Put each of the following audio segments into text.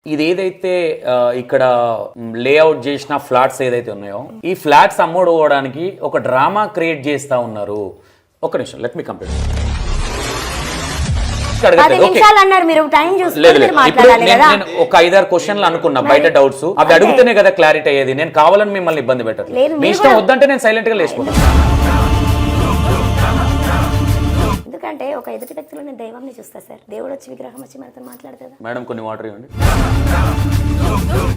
ఇది ఏదైతే ఇక్కడ లేఅవుట్ చేసిన ఫ్లాట్స్ ఏదైతే ఉన్నాయో ఈ ఫ్లాట్స్ అమ్ముడుకోవడానికి ఒక డ్రామా క్రియేట్ చేస్తా ఉన్నారు. ఒక నిమిషం, లెట్ మీ కంప్లీట్. ఒక 5-6 క్వశ్చన్లు అనుకున్నా, బయట డౌట్స్ అవి అడిగితేనే కదా క్లారిటీ అయ్యేది. నేను కావాలని మిమ్మల్ని ఇబ్బంది పెట్టట్లేదు. మీ ఇష్టం వద్దంటే నేను సైలెంట్ గా లేచిపోతాను. ఎందుకంటే ఒక ఎదుటి వ్యక్తిలో నేను దైవాన్ని చూస్తా సార్. దేవుడు వచ్చి విగ్రహం వచ్చి మనతో మాట్లాడుతుందా? మేడం కొన్ని వాటర్ ఇవ్వండి.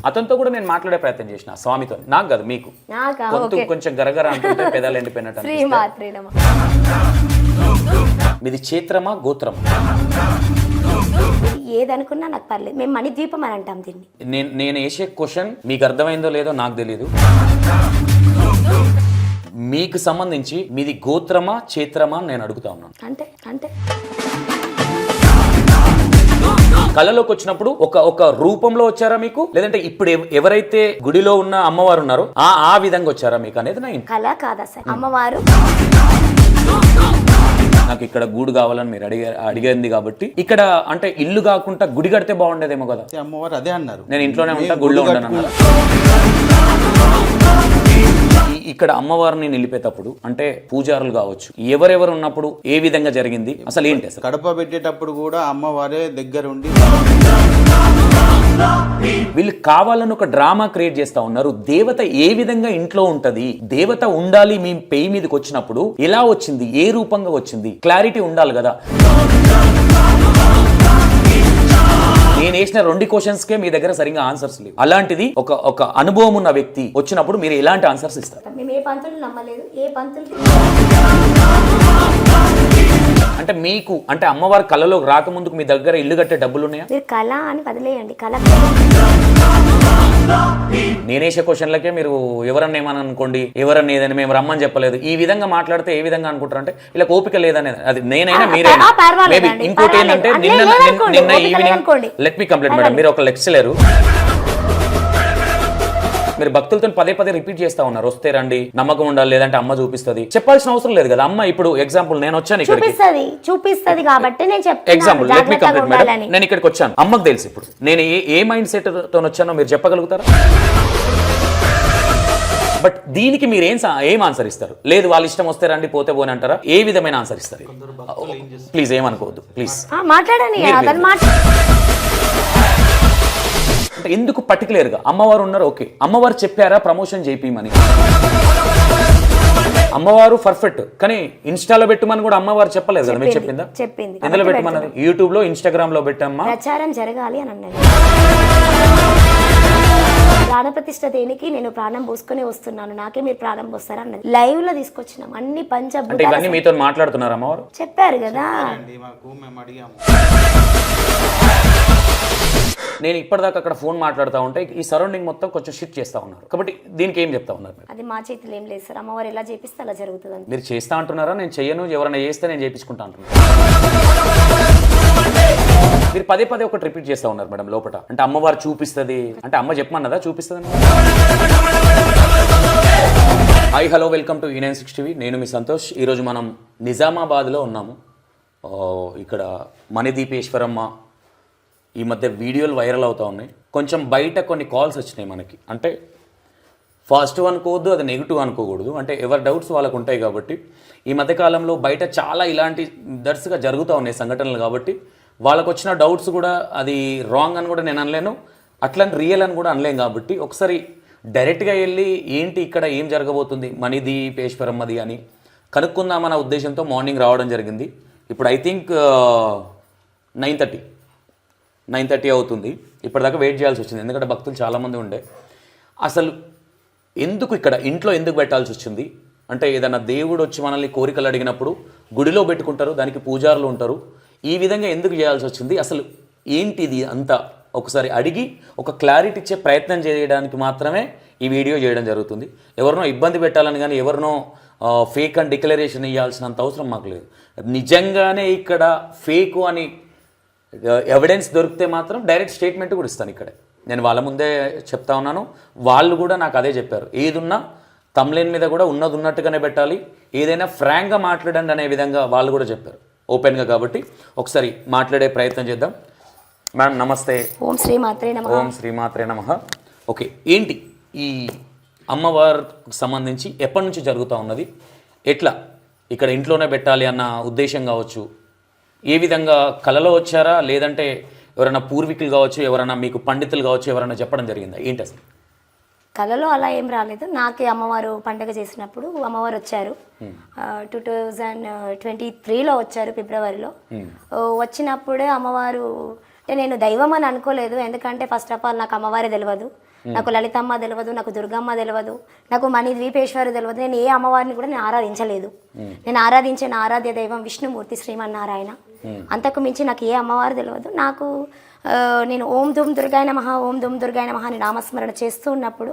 అతనితో కూడా నేను మాట్లాడే ప్రయత్నం చేసిన, స్వామితో. నాకు కాదు, మీకు. కొంచెం గరగర అంటుంటే పెదాలు ఎండిపోయినట్టు. మీది క్షేత్రమా గోత్రమా? ఏదనుకున్నా నాకు పర్లేదు. మేము మణిద్వీపం అని అంటాం దీన్ని. నేను వేసే క్వశ్చన్ మీకు అర్థమైందో లేదో నాకు తెలియదు. మీకు సంబంధించి మీది గోత్రమా క్షేత్రమా అని నేను అడుగుతా ఉన్నాను. అంటే అంటే కళలోకి వచ్చినప్పుడు ఒక రూపంలో వచ్చారా మీకు, లేదంటే ఇప్పుడు ఎవరైతే గుడిలో ఉన్న అమ్మవారు ఉన్నారో ఆ విధంగా వచ్చారా మీకు అనేది నా కళ కాదా సార్? అమ్మవారు నాకు ఇక్కడ గూడు కావాలని మీరు అడిగింది కాబట్టి ఇక్కడ అంటే ఇల్లు కాకుండా గుడి కడితే బాగుండేదేమో కదా. అమ్మవారు అదే అన్నారు, నేను ఇంట్లోనే ఉంటా, గుడిలో ఉంటాను అన్నారు. ఇక్కడ అమ్మవారిని నిలిపేటప్పుడు అంటే పూజారులు కావచ్చు, ఎవరెవరు ఉన్నప్పుడు ఏ విధంగా జరిగింది, అసలు ఏంటి? అసలు కడప పెట్టేటప్పుడు కూడా అమ్మవారే దగ్గరుండి వీళ్ళు కావాలని ఒక డ్రామా క్రియేట్ చేస్తా ఉన్నారు. దేవత ఏ విధంగా ఇంట్లో ఉంటది, దేవత ఉండాలి మీ పెయి మీదకి వచ్చినప్పుడు ఎలా వచ్చింది, ఏ రూపంగా వచ్చింది, క్లారిటీ ఉండాలి కదా. నేను వేసిన 2 క్వశ్చన్స్కే మీ దగ్గర సరిగ్గా ఆన్సర్స్ లేవు. అలాంటిది ఒక అనుభవం ఉన్న వ్యక్తి వచ్చినప్పుడు మీరు ఎలాంటి ఆన్సర్స్ ఇస్తారు? మేము ఏ పంతులు నమ్మలేదు, ఏ పంతులు అంటే మీకు అంటే అమ్మవారి కళలోకి రాకముందుకు మీ దగ్గర ఇల్లు కట్టే డబ్బులు ఉన్నాయా? మీరు కళ అని వదిలేయండి. కళ నేనేసే క్వశ్చన్లకే మీరు ఎవరన్నా ఏమని అనుకోండి, ఎవరన్నా ఏదని మేము రమ్మని చెప్పలేదు, ఈ విధంగా మాట్లాడితే ఏ విధంగా అనుకుంటారంటే ఇలా ఓపిక లేదనేది. అది నేనైనా మీరైనా. మేబీ ఇంకోటి ఏంటంటే నిన్న evening let me complete madam, మీరు ఒక లెక్చరర్, మీరు భక్తులతో పదే రిపీట్ చేస్తా ఉన్నారు, వస్తే రండి, నమ్మకం ఉండాలి, లేదంటే అమ్మ చూపిస్తుంది. చెప్పాల్సిన అవసరం లేదు కదా. అమ్మ ఇప్పుడు ఎగ్జాంపుల్ నేను వచ్చాను ఇక్కడికి, చూపిస్తుంది కాబట్టి నేను చెప్తాను. Example let me complete madam, నేను ఇక్కడికి వచ్చాను, అమ్మకు తెలుసు ఇప్పుడు నేను ఏ మైండ్ సెట్ తో వచ్చానో మీరు చెప్పగలుగుతారా? బట్ దీనికి మీరు ఏం ఆన్సర్ ఇస్తారు? లేదు వాళ్ళ ఇష్టం వస్తే రండి, పోతే పోని అంటారా? ఏ విధమైన ఆన్సర్ ఇస్తారు? ప్లీజ్ ఏమనుకోవద్దు, ప్లీజ్ మాట్లాడండి. ఎందుకు పర్టికులర్ గా అమ్మవారు ఉన్నారు, ఓకే, అమ్మవారు చెప్పారా ప్రమోషన్ చేపిమని? అమ్మవారు పర్ఫెక్ట్, కానీ ఇన్స్టాలో పెట్టమని కూడా అమ్మవారు చెప్పలేదు కదా. మీరు చెప్పిందా? చెప్పింది. ఎందులో పెట్టమన్నది? యూట్యూబ్ లో, ఇన్స్టాగ్రామ్ లో పెట్టమ్మా, ప్రచారం జరగాలి అని అన్నది. ప్రాణప్రతిష్ఠ దేనికి? నేను ప్రాణం పోసుకునే వస్తున్నాను, నాకే మీరు ప్రాణం పోస్తారా అన్నది. లైవ్ లో తీసుకొచ్చినాం అన్ని పంచభూతాలు. ఇవన్నీ మీతో మాట్లాడుతున్నారు అమ్మవారు? చెప్పారు కదా. నేను ఇప్పటిదాకా అక్కడ ఫోన్ మాట్లాడుతూ ఉంటే ఈ సరౌండింగ్ మొత్తం కొంచెం షిఫ్ట్ చేస్తా ఉన్నారు. కాబట్టి దీనికి ఏం చెప్తా ఉన్నారు? అది మా చేతిలో ఏం లేదు సార్. అమ్మవారు ఎలా చేపిస్తే అలా జరుగుతుంది. మీరు చేస్తా అంటున్నారా? నేను చెయ్యను, ఎవరైనా చేస్తే నేను చేయించుకుంటా అంటున్నాను. మీరు పదే ఒకటి రిపీట్ చేస్తా ఉన్నారు మేడం లోపల. అంటే అమ్మవారు చూపిస్తుంది అంటే అమ్మ చెప్పమన్నదా చూపిస్తుంది? Hi hello, welcome to E96 TV. నేను మీ సంతోష్. ఈరోజు మనం నిజామాబాద్లో ఉన్నాము. ఇక్కడ మణిదీపేశ్వరమ్మ ఈ మధ్య వీడియోలు వైరల్ అవుతూ ఉన్నాయి. కొంచెం బయట కొన్ని కాల్స్ వచ్చినాయి మనకి. అంటే పాజిటివ్ అనుకోవద్దు, అది నెగిటివ్ అనుకోకూడదు. అంటే ఎవరి డౌట్స్ వాళ్ళకు ఉంటాయి కాబట్టి ఈ మధ్యకాలంలో బయట చాలా ఇలాంటి దర్శగా జరుగుతూ ఉన్నాయి సంఘటనలు. కాబట్టి వాళ్ళకు వచ్చిన డౌట్స్ కూడా అది రాంగ్ అని కూడా నేను అనలేను, అట్లని రియల్ అని కూడా అనలేను. కాబట్టి ఒకసారి డైరెక్ట్గా వెళ్ళి ఏంటి ఇక్కడ ఏం జరగబోతుంది మణిదీపేశ్వరమ్మది అని కనుక్కుందామన్న ఉద్దేశంతో మార్నింగ్ రావడం జరిగింది. ఇప్పుడు ఐ థింక్ 9:30 అవుతుంది. ఇప్పటిదాకా వెయిట్ చేయాల్సి వచ్చింది, ఎందుకంటే భక్తులు చాలామంది ఉండే. అసలు ఎందుకు ఇక్కడ ఇంట్లో ఎందుకు పెట్టాల్సి వచ్చింది అంటే, ఏదైనా దేవుడు వచ్చి మనల్ని కోరికలు అడిగినప్పుడు గుడిలో పెట్టుకుంటారు, దానికి పూజారులు ఉంటారు. ఈ విధంగా ఎందుకు చేయాల్సి వచ్చింది, అసలు ఏంటిది అంతా ఒకసారి అడిగి ఒక క్లారిటీ ఇచ్చే ప్రయత్నం చేయడానికి మాత్రమే ఈ వీడియో చేయడం జరుగుతుంది. ఎవరినో ఇబ్బంది పెట్టాలని కానీ ఎవరినో ఫేక్ అని డిక్లరేషన్ ఇవ్వాల్సినంత అవసరం మాకు లేదు. నిజంగానే ఇక్కడ ఫేకు అని ఎవిడెన్స్ దొరికితే మాత్రం డైరెక్ట్ స్టేట్మెంట్ కూడా ఇస్తాను. ఇక్కడే నేను వాళ్ళ ముందే చెప్తా ఉన్నాను, వాళ్ళు కూడా నాకు అదే చెప్పారు. ఏదున్నా తమ్లైన్ మీద కూడా ఉన్నది ఉన్నట్టుగానే పెట్టాలి, ఏదైనా ఫ్రాంక్గా మాట్లాడండి అనే విధంగా వాళ్ళు కూడా చెప్పారు ఓపెన్గా. కాబట్టి ఒకసారి మాట్లాడే ప్రయత్నం చేద్దాం. మేడం నమస్తే. ఓం శ్రీ మాత్రే నమః. ఓం శ్రీమాత్రే నమః. ఓకే, ఏంటి ఈ అమ్మవారికి సంబంధించి ఎప్పటి నుంచి జరుగుతూ ఉన్నది, ఎట్లా ఇక్కడ ఇంట్లోనే పెట్టాలి అన్న ఉద్దేశం కావచ్చు, ఏ విధంగా కలలో వచ్చారా లేదంటే ఎవరైనా పూర్వీకులు కావచ్చు, ఎవరైనా మీకు పండితులు కావచ్చు, ఎవరైనా చెప్పడం జరిగిందా, ఏంటి అసలు? కళలో అలా ఏం రాలేదు. నాకే అమ్మవారు పండగ చేసినప్పుడు అమ్మవారు వచ్చారు. 2023లో వచ్చారు, ఫిబ్రవరిలో. వచ్చినప్పుడే అమ్మవారు, అంటే నేను దైవం అని అనుకోలేదు. ఎందుకంటే ఫస్ట్ ఆఫ్ ఆల్ నాకు అమ్మవారే తెలియదు, నాకు లలితమ్మ తెలియదు, నాకు దుర్గమ్మ తెలియదు, నాకు మణి ద్వీపేశ్వరి తెలియదు. నేను ఏ అమ్మవారిని కూడా నేను ఆరాధించలేదు. నేను ఆరాధించిన ఆరాధ్య దైవం విష్ణుమూర్తి శ్రీమన్నారాయణ. అంతకు మించి నాకు ఏ అమ్మవారు తెలియదు. నాకు నేను ఓం దుమ్ దుర్గాయ నమః, ఓం దుమ్ దుర్గాయ నమః అని నామస్మరణ చేస్తూ ఉన్నప్పుడు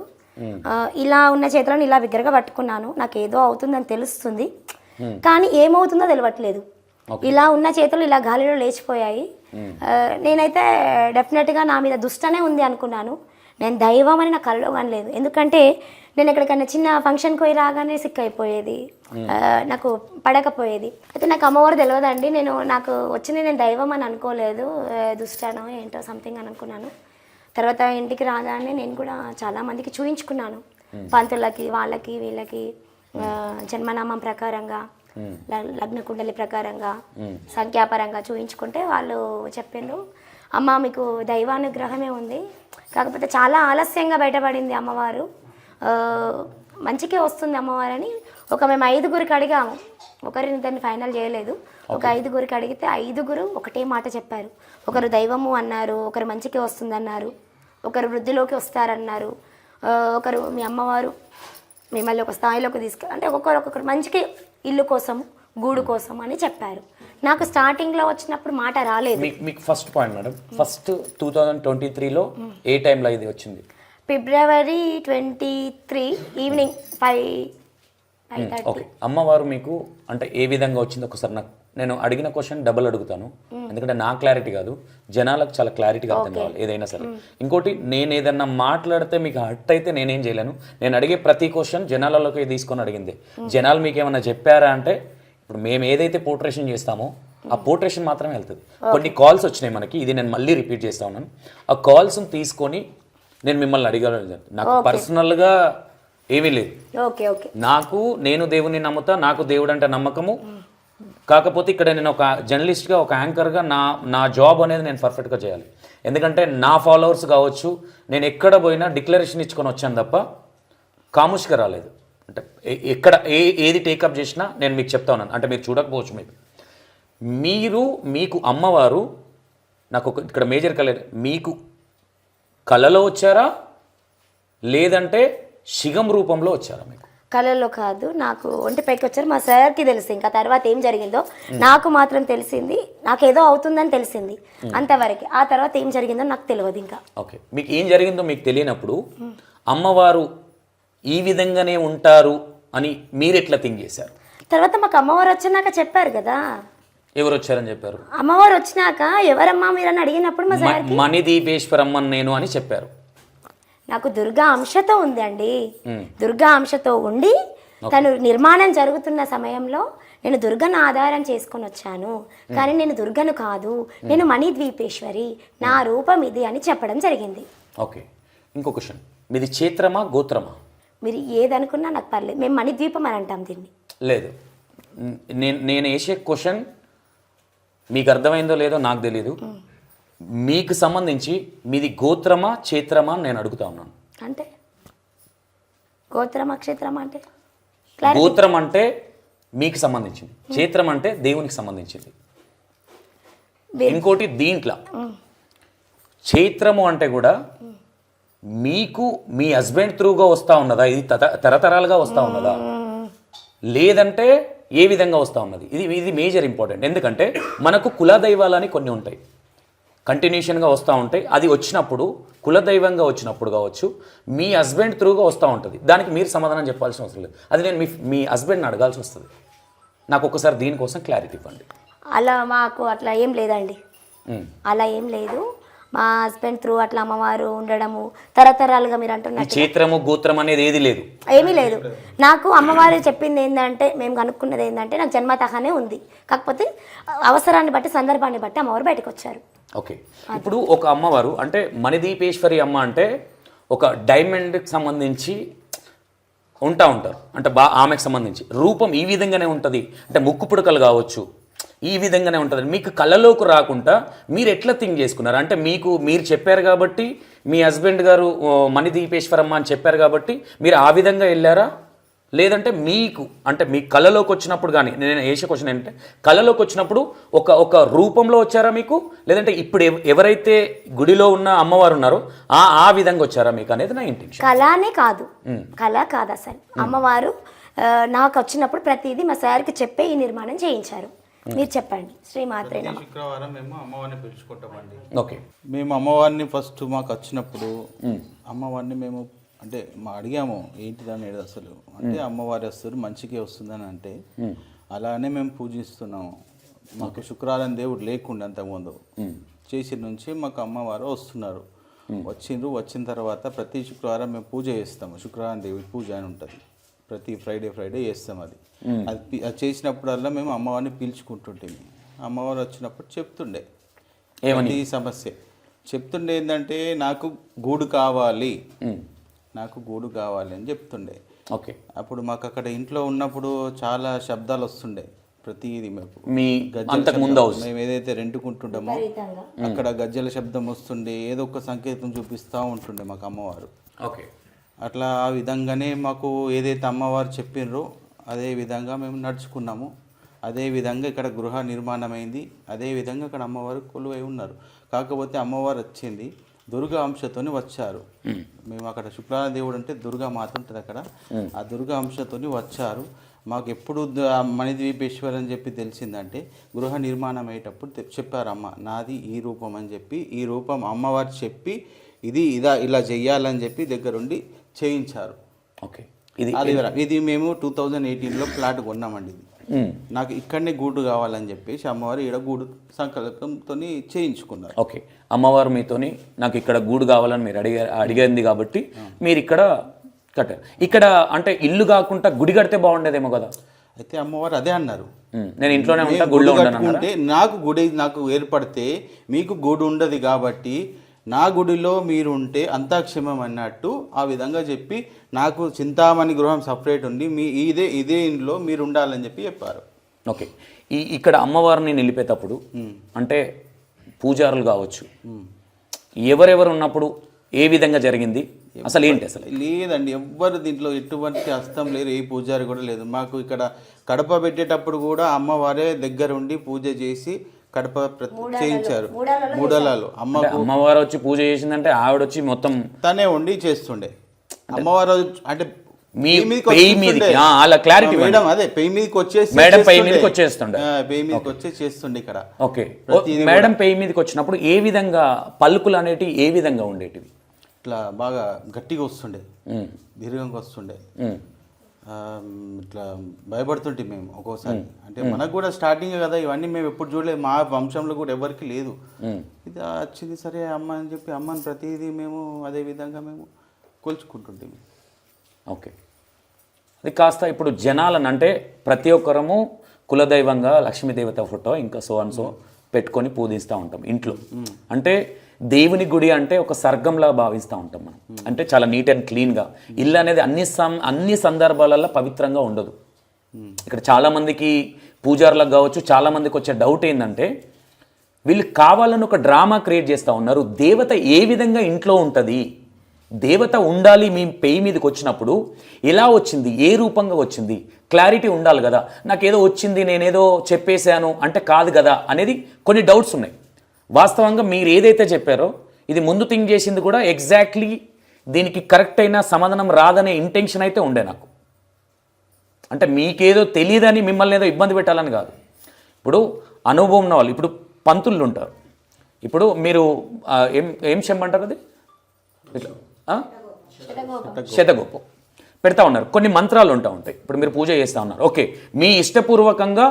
ఇలా ఉన్న చేతులను ఇలా బిగ్గరగా పట్టుకున్నాను. నాకు ఏదో అవుతుందని తెలుస్తుంది, కానీ ఏమవుతుందో తెలియట్లేదు. ఇలా ఉన్న చేతులు ఇలా గాలిలో లేచిపోయాయి. నేనైతే డెఫినెట్గా నా మీద దుష్టనే ఉంది అనుకున్నాను. నేను దైవం అని నా కలలో కానీ లేదు. ఎందుకంటే నేను ఎక్కడికైనా చిన్న ఫంక్షన్కి పోయి రాగానే సిక్ అయిపోయేది, నాకు పడకపోయేది. అయితే నాకు అమ్మవారు తెలియదండి. నాకు వచ్చింది, నేను దైవం అని అనుకోలేదు, దుష్టనో ఏంటో సంథింగ్ అని అనుకున్నాను. తర్వాత ఇంటికి రాగానే నేను కూడా చాలామందికి చూయించుకున్నాను, పంతులకి, వాళ్ళకి, వీళ్ళకి, జన్మనామం ప్రకారంగా, లగ్న కుండలి ప్రకారంగా, సంఖ్యాపరంగా చూయించుకుంటే వాళ్ళు చెప్పిండ్రు, అమ్మ మీకు దైవానుగ్రహమే ఉంది, కాకపోతే చాలా ఆలస్యంగా బయటపడింది అమ్మవారు, మంచికే వస్తుంది అమ్మవారని. మేము 5గురికి అడిగాము, ఒకరిని దాన్ని ఫైనల్ చేయలేదు. ఒక 5గురికి అడిగితే 5గురు ఒకటే మాట చెప్పారు. ఒకరు దైవము అన్నారు, ఒకరు మంచికే వస్తుంది అన్నారు, ఒకరు వృద్ధిలోకి వస్తారన్నారు, ఒకరు మీ అమ్మవారు మిమ్మల్ని ఒక స్థాయిలోకి అంటే ఒక్కొక్కరు మంచికి ఇల్లు కోసం, గూడు కోసం అని చెప్పారు. నాకు స్టార్టింగ్లో వచ్చినప్పుడు మాట రాలేదు. మీకు ఫస్ట్ పాయింట్ మేడం, ఫస్ట్ 2023లో ఏ టైంలో ఇది వచ్చింది? ఫిబ్రవరి 23 ఈవినింగ్ 5:30. ఓకే, అమ్మవారు మీకు అంటే ఏ విధంగా వచ్చింది ఒకసారి నాకు, నేను అడిగిన క్వశ్చన్ డబుల్ అడుగుతాను, ఎందుకంటే నా క్లారిటీ కాదు, జనాలకు చాలా క్లారిటీగా అర్థం కావాలి ఏదైనా సరే. ఇంకోటి, నేను ఏదన్నా మాట్లాడితే మీకు హర్ట్ అయితే నేనేం చేయలేను. నేను అడిగే ప్రతి క్వశ్చన్ జనాలలోకి తీసుకొని అడిగింది. జనాలు మీకు ఏమైనా చెప్పారా అంటే, ఇప్పుడు మేము ఏదైతే పోర్ట్రేషన్ చేస్తామో ఆ పోర్ట్రేషన్ మాత్రమే వెళ్తుంది. కొన్ని కాల్స్ వచ్చినాయి మనకి, ఇది నేను మళ్ళీ రిపీట్ చేస్తా ఉన్నాను. ఆ కాల్స్ని తీసుకొని నేను మిమ్మల్ని అడగలేదు. నాకు పర్సనల్గా ఏమీ లేదు. నేను దేవుని నమ్ముతా, నాకు దేవుడు అంటే నమ్మకము. కాకపోతే ఇక్కడ నేను ఒక జర్నలిస్ట్గా, ఒక యాంకర్గా నా జాబ్ అనేది నేను పర్ఫెక్ట్గా చేయాలి. ఎందుకంటే నా ఫాలోవర్స్ కావచ్చు, నేను ఎక్కడ పోయినా డిక్లరేషన్ ఇచ్చుకొని వచ్చాను తప్ప కాముష్గా రాలేదు. అంటే ఎక్కడ ఏది టేకప్ చేసినా నేను మీకు చెప్తా ఉన్నాను. అంటే మీరు చూడకపోవచ్చు, మీకు అమ్మవారు, నాకు ఇక్కడ మేజర్ కలర్, మీకు కళలో వచ్చారా లేదంటే శిగం రూపంలో వచ్చారా? మీకు కళలో కాదు, నాకు ఒంటి పైకి వచ్చారు. మా సార్కి తెలిసి ఇంకా తర్వాత ఏం జరిగిందో నాకు మాత్రం తెలిసింది, నాకేదో అవుతుందని తెలిసింది అంతవరకు. ఆ తర్వాత ఏం జరిగిందో నాకు తెలియదు ఇంకా. ఓకే, మీకు ఏం జరిగిందో మీకు తెలియనప్పుడు అమ్మవారు ఈ విధంగానే ఉంటారు అని మీరు ఎట్లా థింక్ చేశారు? తర్వాత మాకు అమ్మవారు వచ్చినాక చెప్పారు కదా. ఎవరు వచ్చారని చెప్పారు? అమ్మవారు వచ్చినాక ఎవరమ్మా మీరని అడిగినప్పుడు మా సార్కి మణి దీపేశ్వరమ్మ నేను అని చెప్పారు. నాకు దుర్గా అంశతో ఉంది అండి. దుర్గా అంశతో ఉండి తను నిర్మాణం జరుగుతున్న సమయంలో నేను దుర్గను ఆధారం చేసుకొని వచ్చాను, కానీ నేను దుర్గను కాదు, నేను మణి ద్వీపేశ్వరి, నా రూపం ఇది అని చెప్పడం జరిగింది. ఓకే, ఇంకో క్వశ్చన్, మీది క్షేత్రమా గోత్రమా? మీరు ఏదనుకున్నా నాకు పర్లేదు, మేము మణిద్వీపం అని అంటాం దీన్ని. లేదు, నేను వేసే క్వశ్చన్ మీకు అర్థమైందో లేదో నాకు తెలీదు. మీకు సంబంధించి మీది గోత్రమా క్షేత్రమా అని నేను అడుగుతా ఉన్నాను. అంటే గోత్రమా క్షేత్రమా అంటే, గోత్రం అంటే మీకు సంబంధించింది, క్షేత్రం అంటే దేవునికి సంబంధించింది. ఇంకోటి దీంట్లో క్షేత్రము అంటే కూడా మీకు మీ హస్బెండ్ త్రూగా వస్తూ ఉన్నదా, ఇది తరతరాలుగా వస్తూ ఉన్నదా, లేదంటే ఏ విధంగా వస్తూ ఉన్నది, ఇది మేజర్ ఇంపార్టెంట్. ఎందుకంటే మనకు కులదైవాలని కొన్ని ఉంటాయి, కంటిన్యూషన్గా వస్తూ ఉంటాయి. అది వచ్చినప్పుడు కులదైవంగా వచ్చినప్పుడు కావచ్చు, మీ హస్బెండ్ త్రూగా వస్తూ ఉంటుంది. దానికి మీరు సమాధానం చెప్పాల్సిన అవసరం లేదు, అది నేను మీ హస్బెండ్ని అడగాల్సి వస్తుంది. నాకు ఒకసారి దీనికోసం క్లారిటీ ఇవ్వండి. అలా మాకు అట్లా ఏం లేదండి, అలా ఏం లేదు. మా హస్బెండ్ త్రూ అట్లా అమ్మవారు ఉండడము తరతరాలుగా మీరు అంటున్నారు. క్షేత్రము గోత్రం అనేది ఏది లేదు, ఏమీ లేదు. నాకు అమ్మవారు చెప్పింది ఏంటంటే, మేము కనుక్కున్నది ఏంటంటే, నాకు జన్మతహానే ఉంది, కాకపోతే అవసరాన్ని బట్టి సందర్భాన్ని బట్టి అమ్మవారు బయటకు వచ్చారు. ఓకే, ఇప్పుడు ఒక అమ్మవారు అంటే మణిదీపేశ్వరి అమ్మ అంటే ఒక డైమండ్కి సంబంధించి ఉంటారు అంటే ఆమెకు సంబంధించి రూపం ఈ విధంగానే ఉంటుంది, అంటే ముక్కు పుడకలు కావచ్చు ఈ విధంగానే ఉంటుంది. మీకు కళ్ళలోకి రాకుండా మీరు ఎట్లా థింక్ చేసుకున్నారు? అంటే మీరు చెప్పారు కాబట్టి, మీ హస్బెండ్ గారు మణిదీపేశ్వరమ్మ అని చెప్పారు కాబట్టి మీరు ఆ విధంగా వెళ్ళారా, లేదంటే మీ కళలోకి వచ్చినప్పుడు కానీ, నేను వేసే క్వశ్చన్ ఏంటంటే కళలోకి వచ్చినప్పుడు ఒక రూపంలో వచ్చారా మీకు, లేదంటే ఇప్పుడు ఎవరైతే గుడిలో ఉన్న అమ్మవారు ఉన్నారో ఆ విధంగా వచ్చారా మీకు అనేది నా ఇంటెన్షన్. కళనే కాదు, కళ కాదు అసలు. అమ్మవారు నాకు వచ్చినప్పుడు ప్రతిదీ మా సార్కి చెప్పే ఈ నిర్మాణం చేయించారు. మీరు చెప్పండి. శ్రీమాత్రే నమః. శుక్రవారం మేము అమ్మవారిని పిలుచుకుంటామండి. ఓకే, మేము అమ్మవారిని ఫస్ట్ మాకు వచ్చినప్పుడు అమ్మవారిని మేము అంటే అడిగాము ఏంటిది అనేది అసలు, అంటే అమ్మవారి వస్తారు మంచిగా వస్తుందని అంటే అలానే మేము పూజిస్తున్నాము. మాకు శుక్రవారం దేవుడు లేకుండా అంతకుముందు చేసి నుంచి మాకు అమ్మవారు వస్తున్నారు. వచ్చిన తర్వాత ప్రతి శుక్రవారం మేము పూజ చేస్తాము. శుక్రవారం దేవుడి పూజ అని ఉంటుంది, ప్రతి ఫ్రైడే చేస్తాం. అది చేసినప్పుడల్లా మేము అమ్మవారిని పీల్చుకుంటుంటే అమ్మవారు వచ్చినప్పుడు చెప్తుండే ఏమని ఈ సమస్య చెప్తుండే ఏంటంటే నాకు గూడు కావాలి అని చెప్తుండే. ఓకే, అప్పుడు మాకు అక్కడ ఇంట్లో ఉన్నప్పుడు చాలా శబ్దాలు వస్తుండే. ప్రతిదీ మేము ఏదైతే రెంటుకుంటుంటామో అక్కడ గజ్జల శబ్దం వస్తుండే, ఏదో ఒక సంకేతం చూపిస్తూ ఉంటుండే మాకు అమ్మవారు. ఓకే, అట్లా ఆ విధంగానే మాకు ఏదైతే అమ్మవారు చెప్పినరో అదే విధంగా మేము నడుచుకున్నాము. అదే విధంగా ఇక్కడ గృహ నిర్మాణమైంది. అదే విధంగా అక్కడ అమ్మవారు కొలువై ఉన్నారు. కాకపోతే అమ్మవారు వచ్చింది దుర్గా అంశతోని వచ్చారు. మేము అక్కడ శుక్రవారం దేవుడు అంటే దుర్గా మాత ఉంటుంది అక్కడ, ఆ దుర్గా అంశతోని వచ్చారు. మాకు ఎప్పుడు మణిద్వీపేశ్వర్ అని చెప్పి తెలిసిందంటే గృహ నిర్మాణం అయ్యేటప్పుడు చెప్పారు అమ్మ నాది ఈ రూపం అని చెప్పి, ఈ రూపం అమ్మవారు చెప్పి ఇలా చెయ్యాలని చెప్పి దగ్గరుండి చేయించారు. ఓకే, ఇది మేము 2018లో ప్లాట్ కొన్నామండి. ఇది నాకు ఇక్కడనే గూడు కావాలని చెప్పేసి అమ్మవారు ఇక్కడ గూడు సంకల్పంతో చేయించుకున్నారు. ఓకే, అమ్మవారు మీతోని నాకు ఇక్కడ గూడు కావాలని మీరు అడిగింది కాబట్టి మీరు ఇక్కడ కట్టారు. ఇక్కడ అంటే ఇల్లు కాకుండా గుడి కడితే బాగుండేదేమో కదా. అయితే అమ్మవారు అదే అన్నారు, నేను ఇంట్లోనే ఉంటా, గుడిలో కట్టుకుంటే నాకు ఏర్పడితే మీకు గూడు ఉండదు కాబట్టి నా గుడిలో మీరు ఉంటే అంతా క్షేమం అన్నట్టు ఆ విధంగా చెప్పి నాకు చింతామణి గృహం సపరేట్ ఉంది, ఇదే ఇంట్లో మీరు ఉండాలని చెప్పి చెప్పారు. ఓకే, ఇక్కడ అమ్మవారిని నిలిపేటప్పుడు అంటే పూజారులు కావచ్చు, ఎవరెవరు ఉన్నప్పుడు ఏ విధంగా జరిగింది అసలు ఏంటి? అసలు లేదండి, ఎవ్వరు దీంట్లో ఎటువంటి హస్తం లేరు, ఏ పూజారి కూడా లేదు. మాకు ఇక్కడ కడప పెట్టేటప్పుడు కూడా అమ్మవారే దగ్గర ఉండి పూజ చేసి కడప చేయించారు. మూడలలో అమ్మవారు వచ్చి పూజ చేసిందంటే ఆవిడ వచ్చి మొత్తం తనే ఉండి చేస్తుండే. అమ్మవారు అంటే మేడం అదే పెయి మీదకి వచ్చేసి చేస్తుండే ఇక్కడ. ఓకే, మేడం పెయి మీదకి వచ్చినప్పుడు ఏ విధంగా పలుకులు అనేటివి ఏ విధంగా ఉండేటివి? ఇట్లా బాగా గట్టిగా వస్తుండే, దీర్ఘంగా వస్తుండే, ఇట్లా భయపడుతుంటే మేము ఒక్కోసారి. అంటే మనకు కూడా స్టార్టింగ్ కదా ఇవన్నీ మేము ఎప్పుడు చూడలేదు, మా వంశంలో కూడా ఎవరికి లేదు. ఇది వచ్చింది సరే అమ్మ అని చెప్పి అమ్మని ప్రతిదీ మేము అదే విధంగా మేము కొలుచుకుంటుంటే. ఓకే, అది కాస్త ఇప్పుడు జనాలను అంటే ప్రతి ఒక్కరము కులదైవంగా లక్ష్మీదేవత ఫోటో ఇంకా సో పెట్టుకొని పూజిస్తూ ఉంటాం ఇంట్లో. అంటే దేవుని గుడి అంటే ఒక స్వర్గంలా భావిస్తూ ఉంటాం మనం. అంటే చాలా నీట్ అండ్ క్లీన్గా ఇల్లు అనేది అన్ని సందర్భాలలో పవిత్రంగా ఉండదు. ఇక్కడ చాలామందికి పూజారులకు కావచ్చు చాలామందికి వచ్చే డౌట్ ఏంటంటే వీళ్ళు కావాలని ఒక డ్రామా క్రియేట్ చేస్తూ ఉన్నారు. దేవత ఏ విధంగా ఇంట్లో ఉంటుంది, దేవత ఉండాలి మీ పెయి మీదకి వచ్చినప్పుడు ఎలా వచ్చింది, ఏ రూపంగా వచ్చింది, క్లారిటీ ఉండాలి కదా. నాకేదో వచ్చింది నేనేదో చెప్పేశాను అంటే కాదు కదా అనేది కొన్ని డౌట్స్ ఉన్నాయి. వాస్తవంగా మీరు ఏదైతే చెప్పారో ఇది ముందు థింక్ చేసింది కూడా ఎగ్జాక్ట్లీ దీనికి కరెక్ట్ అయిన సమాధానం రాదనే ఇంటెన్షన్ అయితే ఉండే నాకు. అంటే మీకేదో తెలియదని మిమ్మల్ని ఏదో ఇబ్బంది పెట్టాలని కాదు. ఇప్పుడు అనుభవం ఉన్న వాళ్ళు, ఇప్పుడు పంతులు ఉంటారు, ఇప్పుడు మీరు ఏం చెమ్మంటారు అది ఇట్లా శతగోపం పెడతా ఉన్నారు, కొన్ని మంత్రాలు ఉంటాయి. ఇప్పుడు మీరు పూజ చేస్తూ ఉన్నారు, ఓకే మీ ఇష్టపూర్వకంగా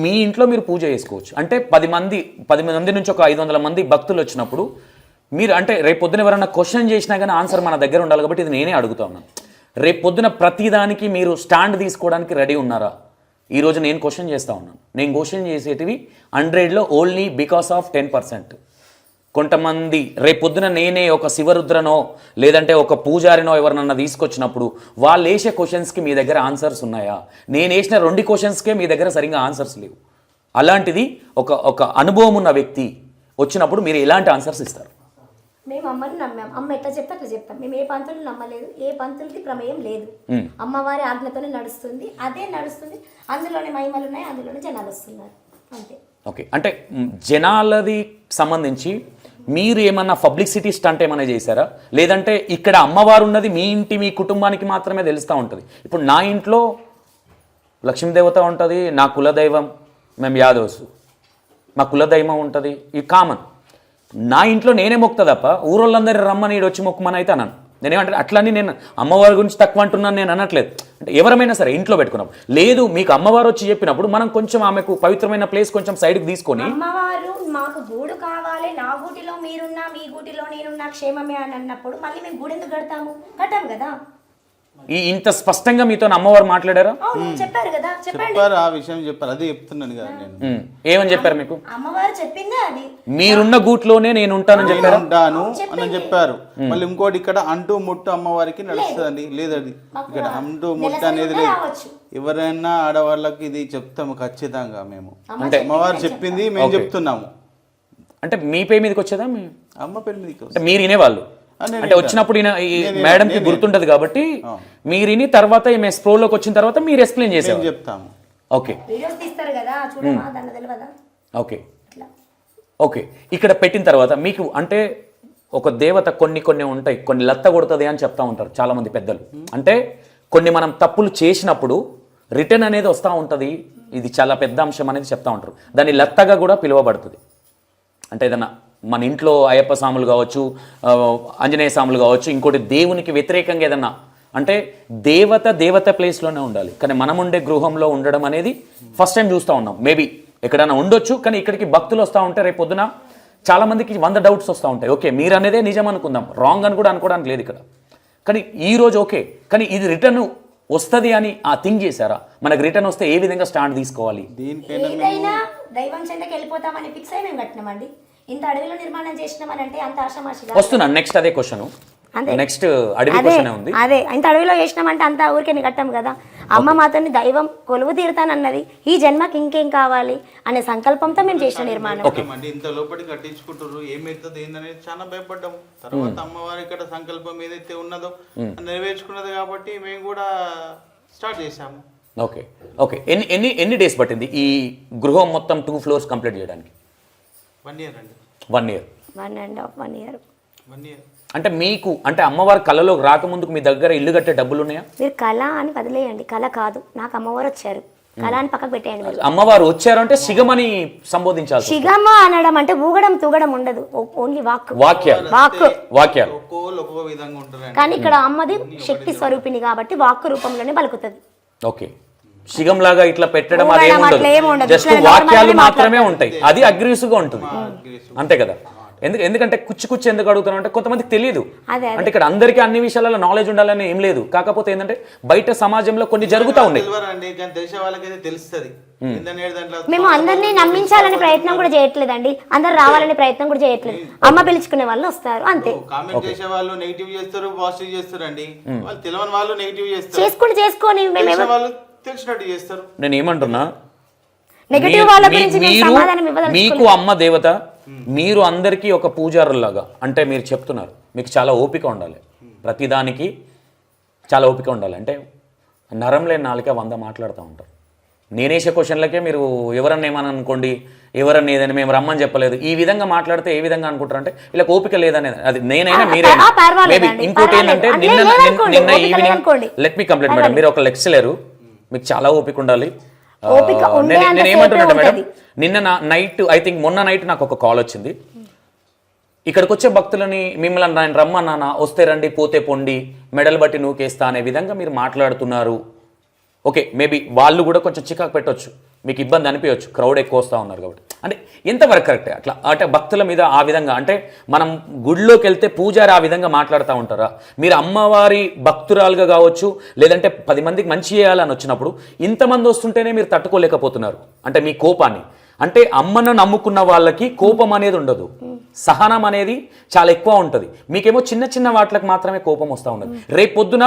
మీ ఇంట్లో మీరు పూజ చేసుకోవచ్చు. అంటే 10 మంది నుంచి ఒక 500 మంది భక్తులు వచ్చినప్పుడు మీరు అంటే రేపు పొద్దున ఎవరైనా క్వశ్చన్ చేసినా కానీ ఆన్సర్ మన దగ్గర ఉండాలి కాబట్టి ఇది నేనే అడుగుతా ఉన్నాను. రేపు పొద్దున ప్రతిదానికి మీరు స్టాండ్ తీసుకోవడానికి రెడీ ఉన్నారా? ఈరోజు నేను క్వశ్చన్ చేస్తూ ఉన్నాను. నేను క్వశ్చన్ చేసేటివి 100లో ఓన్లీ బికాస్ ఆఫ్ 10%. కొంతమంది రేపొద్దున నేనే ఒక శివరుద్రనో లేదంటే ఒక పూజారినో ఎవరినన్నా తీసుకొచ్చినప్పుడు వాళ్ళు వేసే క్వశ్చన్స్కి మీ దగ్గర ఆన్సర్స్ ఉన్నాయా? నేను వేసిన 2 క్వశ్చన్స్కే మీ దగ్గర సరిగ్గా ఆన్సర్స్ లేవు. అలాంటిది ఒక అనుభవం ఉన్న వ్యక్తి వచ్చినప్పుడు మీరు ఎలాంటి ఆన్సర్స్ ఇస్తారు? మేము అమ్మని నమ్మాం. అమ్మ ఎట్లా చెప్తే అట్లా చెప్తాం. మేము ఏ పంతులు నమ్మలేదు, ఏ పంతులకి ప్రమేయం లేదు. అమ్మవారి ఆజ్ఞతోనే నడుస్తుంది, అదే నడుస్తుంది. అందులోనే మహిమలు ఉన్నాయి, అందులోనే జనాలు వస్తున్నారు, అంతే. ఓకే, అంటే జనాలది సంబంధించి మీరు ఏమన్నా పబ్లిసిటీ స్టంట్ ఏమైనా చేశారా? లేదంటే ఇక్కడ అమ్మవారు ఉన్నది మీ ఇంటి మీ కుటుంబానికి మాత్రమే తెలుస్తూ ఉంటుంది? ఇప్పుడు నా ఇంట్లో లక్ష్మీదేవత ఉంటుంది, నా కులదైవం, మేము యాదవ్స్, మా కులదైవం ఉంటుంది, ఇది కామన్. నా ఇంట్లో నేనే మొక్తా తప్ప ఊరోళ్ళందరూ రమ్మని వచ్చి మొక్కమని అయితే అన్నాను. నేనేమంటే అట్లని నేను అమ్మవారి గురించి తక్కువ అంటున్నాను నేను అనట్లేదు. అంటే ఎవరమైనా సరే ఇంట్లో పెట్టుకున్నాం లేదు, మీకు అమ్మవారు వచ్చి చెప్పినప్పుడు మనం కొంచెం ఆమెకు పవిత్రమైన ప్లేస్ కొంచెం సైడ్కి తీసుకొని, అమ్మవారు మాకు గూడు కావాలి, నా గూటిలో మీరున్నా మీ గూటిలో నేనున్నా క్షేమమే అని అన్నప్పుడు మళ్ళీ మేము గూడు ఎందుకు కట్టాము కదా. ఇంత స్పష్టంగా మీతో అమ్మవారు మాట్లాడారా? చెప్పారు కదా, చెప్పారు, ఆ విషయం చెప్పారు, అదే చెప్తున్నాను కదా నేను. ఏమని చెప్పారు మీకు? అమ్మవారు చెప్పిందే అది. మీరున్న గూట్లోనే నేను ఉంటానని చెప్పారు. ఉంటాను అని చెప్పారు. మళ్ళీ ఇంకోటి ఇక్కడ అంటూ ముట్టు అమ్మవారికి నడుస్తుందండి, లేదండి ఇక్కడ అంటూ ముట్టు అనేది లేదు. ఎవరైనా ఆడవాళ్ళకి ఇది చెప్తాము ఖచ్చితంగా. మేము అంటే అమ్మవారు చెప్పింది మేము చెప్తున్నాము. అంటే మీ పేరు మీదకి వచ్చేదా? అమ్మ పేరు మీదకి అంటే మీరు వినేవాళ్ళు? అంటే వచ్చినప్పుడు మేడంకి గుర్తుంటది కాబట్టి మీరు విని తర్వాత ఈమె స్ప్రోలోకి వచ్చిన తర్వాత మీరు ఎక్స్ప్లెయిన్ చేసారు, చెప్తాము. Okay okay okay. ఇక్కడ పెట్టిన తర్వాత మీకు అంటే ఒక దేవత కొన్ని ఉంటాయి, కొన్ని లత్త కొడుతుంది అని చెప్తా ఉంటారు చాలా మంది పెద్దలు. అంటే కొన్ని మనం తప్పులు చేసినప్పుడు రిటర్న్ అనేది వస్తూ ఉంటుంది, ఇది చాలా పెద్ద అంశం అనేది చెప్తా ఉంటారు. దాన్ని లత్తగా కూడా పిలువబడుతుంది. అంటే ఏదన్నా మన ఇంట్లో అయ్యప్ప స్వాములు కావచ్చు, ఆంజనేయ స్వాములు కావచ్చు, ఇంకోటి దేవునికి వ్యతిరేకంగా ఏదన్నా అంటే దేవత ప్లేస్లోనే ఉండాలి. కానీ మనం ఉండే గృహంలో ఉండడం అనేది ఫస్ట్ టైం చూస్తూ ఉన్నాం. మేబీ ఎక్కడైనా ఉండొచ్చు, కానీ ఇక్కడికి భక్తులు వస్తూ ఉంటే రేపు పొద్దున చాలామందికి 100 డౌట్స్ వస్తూ ఉంటాయి. ఓకే, మీరు అనేదే నిజం అనుకుందాం, రాంగ్ అని కూడా అనుకోవడానికి లేదు ఇక్కడ. కానీ ఈరోజు ఓకే, కానీ ఇది రిటర్న్ వస్తుంది అని థింక్ చేశారా? మనకు రిటర్న్ వస్తే ఏ విధంగా స్టాండ్ తీసుకోవాలి? ఏదైనా దైవం చెంతకి వెళ్ళిపోతామని ఫిక్స్ అయి మేము కట్టినామండి. ఇంత అడవిలో నిర్మాణం చేసినామని అంటే అంత ఆశామాషిగా వస్తున్నాను. నెక్స్ట్ అదే క్వశ్చన్, నెక్స్ట్ అడవి క్వశ్చన్ ఉంది. అదే ఇంత అడవిలో చేసినామంటే అంత ఊరికే కట్టాం కదా. అమ్మ మాతోని దైవం కొలువు తీరుతానన్నది, ఈ జన్మకి ఇంకేం కావాలి అనే సంకల్పంతో మేము చేసిన నిర్మాణం. ఇంత లోపలి కట్టించుకుంటారు, ఏమైతుంది ఏందనేది చాలా భయపడ్డాము. తర్వాత అమ్మవారి ఇక్కడ సంకల్పం ఏదైతే ఉన్నదో నెరవేర్చుకున్నది కాబట్టి మేము కూడా స్టార్ట్ చేసాము. Okay okay. ఎన్ని డేస్ పట్టింది ఈ గృహం మొత్తం 2 floors కంప్లీట్ చేయడానికి? 1 year అండి. 1 year, 1.5 year. అంటే మీకు అంటే అమ్మవారి కళలోకి రాకముందుకు మీ దగ్గర ఇల్లు కట్టే డబ్బులు ఉన్నాయా? మీరు కళ అని వదిలేయండి, కళ కాదు, నాకు అమ్మవారు వచ్చారు, కళ అని పక్కకు పెట్టేయండి మీరు. అమ్మవారు వచ్చారు అంటే శిగమని సంబోధించాలి. శిగమ అనడం అంటే ఊగడం తూగడం ఉండదు, ఓన్లీ వాక్యాలు. ఒక్కొక్క విధంగా ఉంటారు. కానీ ఇక్కడ అమ్మది శక్తి స్వరూపిణి కాబట్టి వాక్కు రూపంలోనే పలుకుతుంది. ఓకే, శిగం లాగా ఇట్లా పెట్టడం అదేం ఉండదు, జస్ట్ వాక్యాలు మాత్రమే ఉంటాయి. అది అగ్రెసివ్గా ఉంటుంది, అంతే కదా. ఎందుకంటే కుచ్చి ఎందుకు అడుగుతాను అంటే కొంతమందికి తెలియదు. అంటే ఇక్కడ అందరికీ అన్ని విషయాలలో నాలెడ్జ్ ఉండాలని ఏం లేదు. కాకపోతే ఏంటంటే బయట సమాజంలో కొన్ని జరుగుతూ ఉన్నాయి. మేము అందరినీ నమ్మించాలని ప్రయత్నం కూడా చేయట్లేదండి, అందరు రావాలని ప్రయత్నం కూడా చేయట్లేదు. అమ్మ పిలుచుకునే వాళ్ళు వస్తారు అంతే. చేసుకొని నేను ఏమంటున్నా, నెగటివ్ వాళ్ళ గురించి సమాధానం ఇవ్వదలుచుకోలేదు. మీకు అమ్మ దేవత, మీరు అందరికీ ఒక పూజారులాగా అంటే మీరు చెప్తున్నారు మీకు చాలా ఓపిక ఉండాలి, ప్రతిదానికి చాలా ఓపిక ఉండాలి. అంటే నరం లేని నాలుక 100 మాట్లాడుతూ ఉంటారు. నేనేసే క్వశ్చన్లకే మీరు ఎవరన్నా ఏమని అనుకోండి, ఎవరన్నా ఏదైనా మేము రమ్మని చెప్పలేదు, ఈ విధంగా మాట్లాడితే ఏ విధంగా అనుకుంటారు అంటే ఇలా ఓపిక లేదనేది. అది నేనైనా మీరైనా. మేబీ ఇంకోటి ఏంటంటే నిన్న evening let me complete madam, మీరు ఒక లెక్చరర్, మీకు చాలా ఓపిక ఉండాలి. నేను ఏమంటున్నా మేడం, నిన్న నైట్ ఐ థింక్ మొన్న నైట్ నాకు ఒక కాల్ వచ్చింది. ఇక్కడికి వచ్చే భక్తులని మిమ్మల్ని నేను రమ్మన్నానా, వస్తే రండి పోతే పొండి, మెడల్ బట్టి నూకేస్తా అనే విధంగా మీరు మాట్లాడుతున్నారు. ఓకే, మేబీ వాళ్ళు కూడా కొంచెం చికాకు పెట్టవచ్చు, మీకు ఇబ్బంది అనిపించవచ్చు, క్రౌడ్ ఎక్కువ వస్తూ ఉన్నారు కాబట్టి. అంటే ఎంతవరకు కరెక్టే అట్లా? అంటే భక్తుల మీద ఆ విధంగా అంటే మనం గుడిలోకి వెళ్తే పూజారి ఆ విధంగా మాట్లాడుతూ ఉంటారా? మీరు అమ్మవారి భక్తురాలుగా కావచ్చు, లేదంటే 10 మందికి మంచి చేయాలని వచ్చినప్పుడు ఇంతమంది వస్తుంటేనే మీరు తట్టుకోలేకపోతున్నారు అంటే మీ కోపాన్ని. అంటే అమ్మను నమ్ముకున్న వాళ్ళకి కోపం అనేది ఉండదు, సహనం అనేది చాలా ఎక్కువ ఉంటుంది. మీకేమో చిన్న చిన్న వాటికి మాత్రమే కోపం వస్తూ ఉండదు. రేపు పొద్దున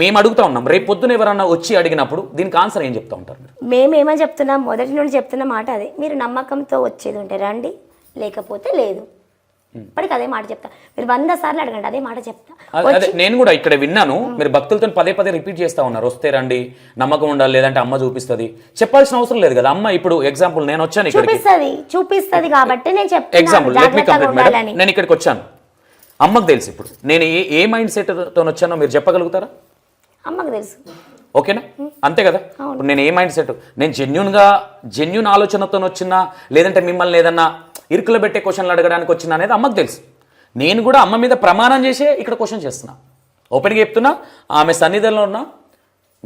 మేము అడుగుతా ఉన్నాం, రేపు పొద్దున ఎవరన్నా వచ్చి అడిగినప్పుడు దీనికి ఆన్సర్ ఏం చెప్తా ఉంటారు మీరు? మేమేమని చెప్తున్నాం, మొదటి నుండి చెప్తున్న మాట అదే, మీరు నమ్మకంతో వచ్చేది ఉంటే రండి, లేకపోతే లేదు. ఇప్పటికి అదే మాట చెప్తా. మీరు 100 సార్లు అడగండి, అదే మాట చెప్తా. అదే నేను కూడా ఇక్కడ విన్నాను, మీరు భక్తులతో పదే పదే రిపీట్ చేస్తా ఉన్నారు, వస్తే రండి, నమ్మకం ఉండాలి, లేదంటే అమ్మ చూపిస్తుంది. చెప్పాల్సిన అవసరం లేదు కదా. అమ్మ ఇప్పుడు ఎగ్జాంపుల్ నేను వచ్చాను ఇక్కడికి, చూపిస్తుంది కాబట్టి నేను example let me complete madam. చెప్తాను. నేను ఇక్కడికి వచ్చాను, అమ్మకు తెలుసు ఇప్పుడు నేను ఏ మైండ్ సెట్తో వచ్చానో మీరు చెప్పగలుగుతారా? అమ్మకు తెలుసు. ఓకేనా? అంతే కదా. ఇప్పుడు నేను ఏ మైండ్ సెట్, నేను జెన్యున్ ఆలోచనతో వచ్చినా, లేదంటే మిమ్మల్ని ఏదన్నా ఇరుకులో పెట్టే క్వశ్చన్లు అడగడానికి వచ్చినా అనేది అమ్మకు తెలుసు. నేను కూడా అమ్మ మీద ప్రమాణం చేసే ఇక్కడ క్వశ్చన్ చేస్తున్నా, ఓపెన్గా చెప్తున్నా. ఆమె సన్నిధిలో ఉన్నా,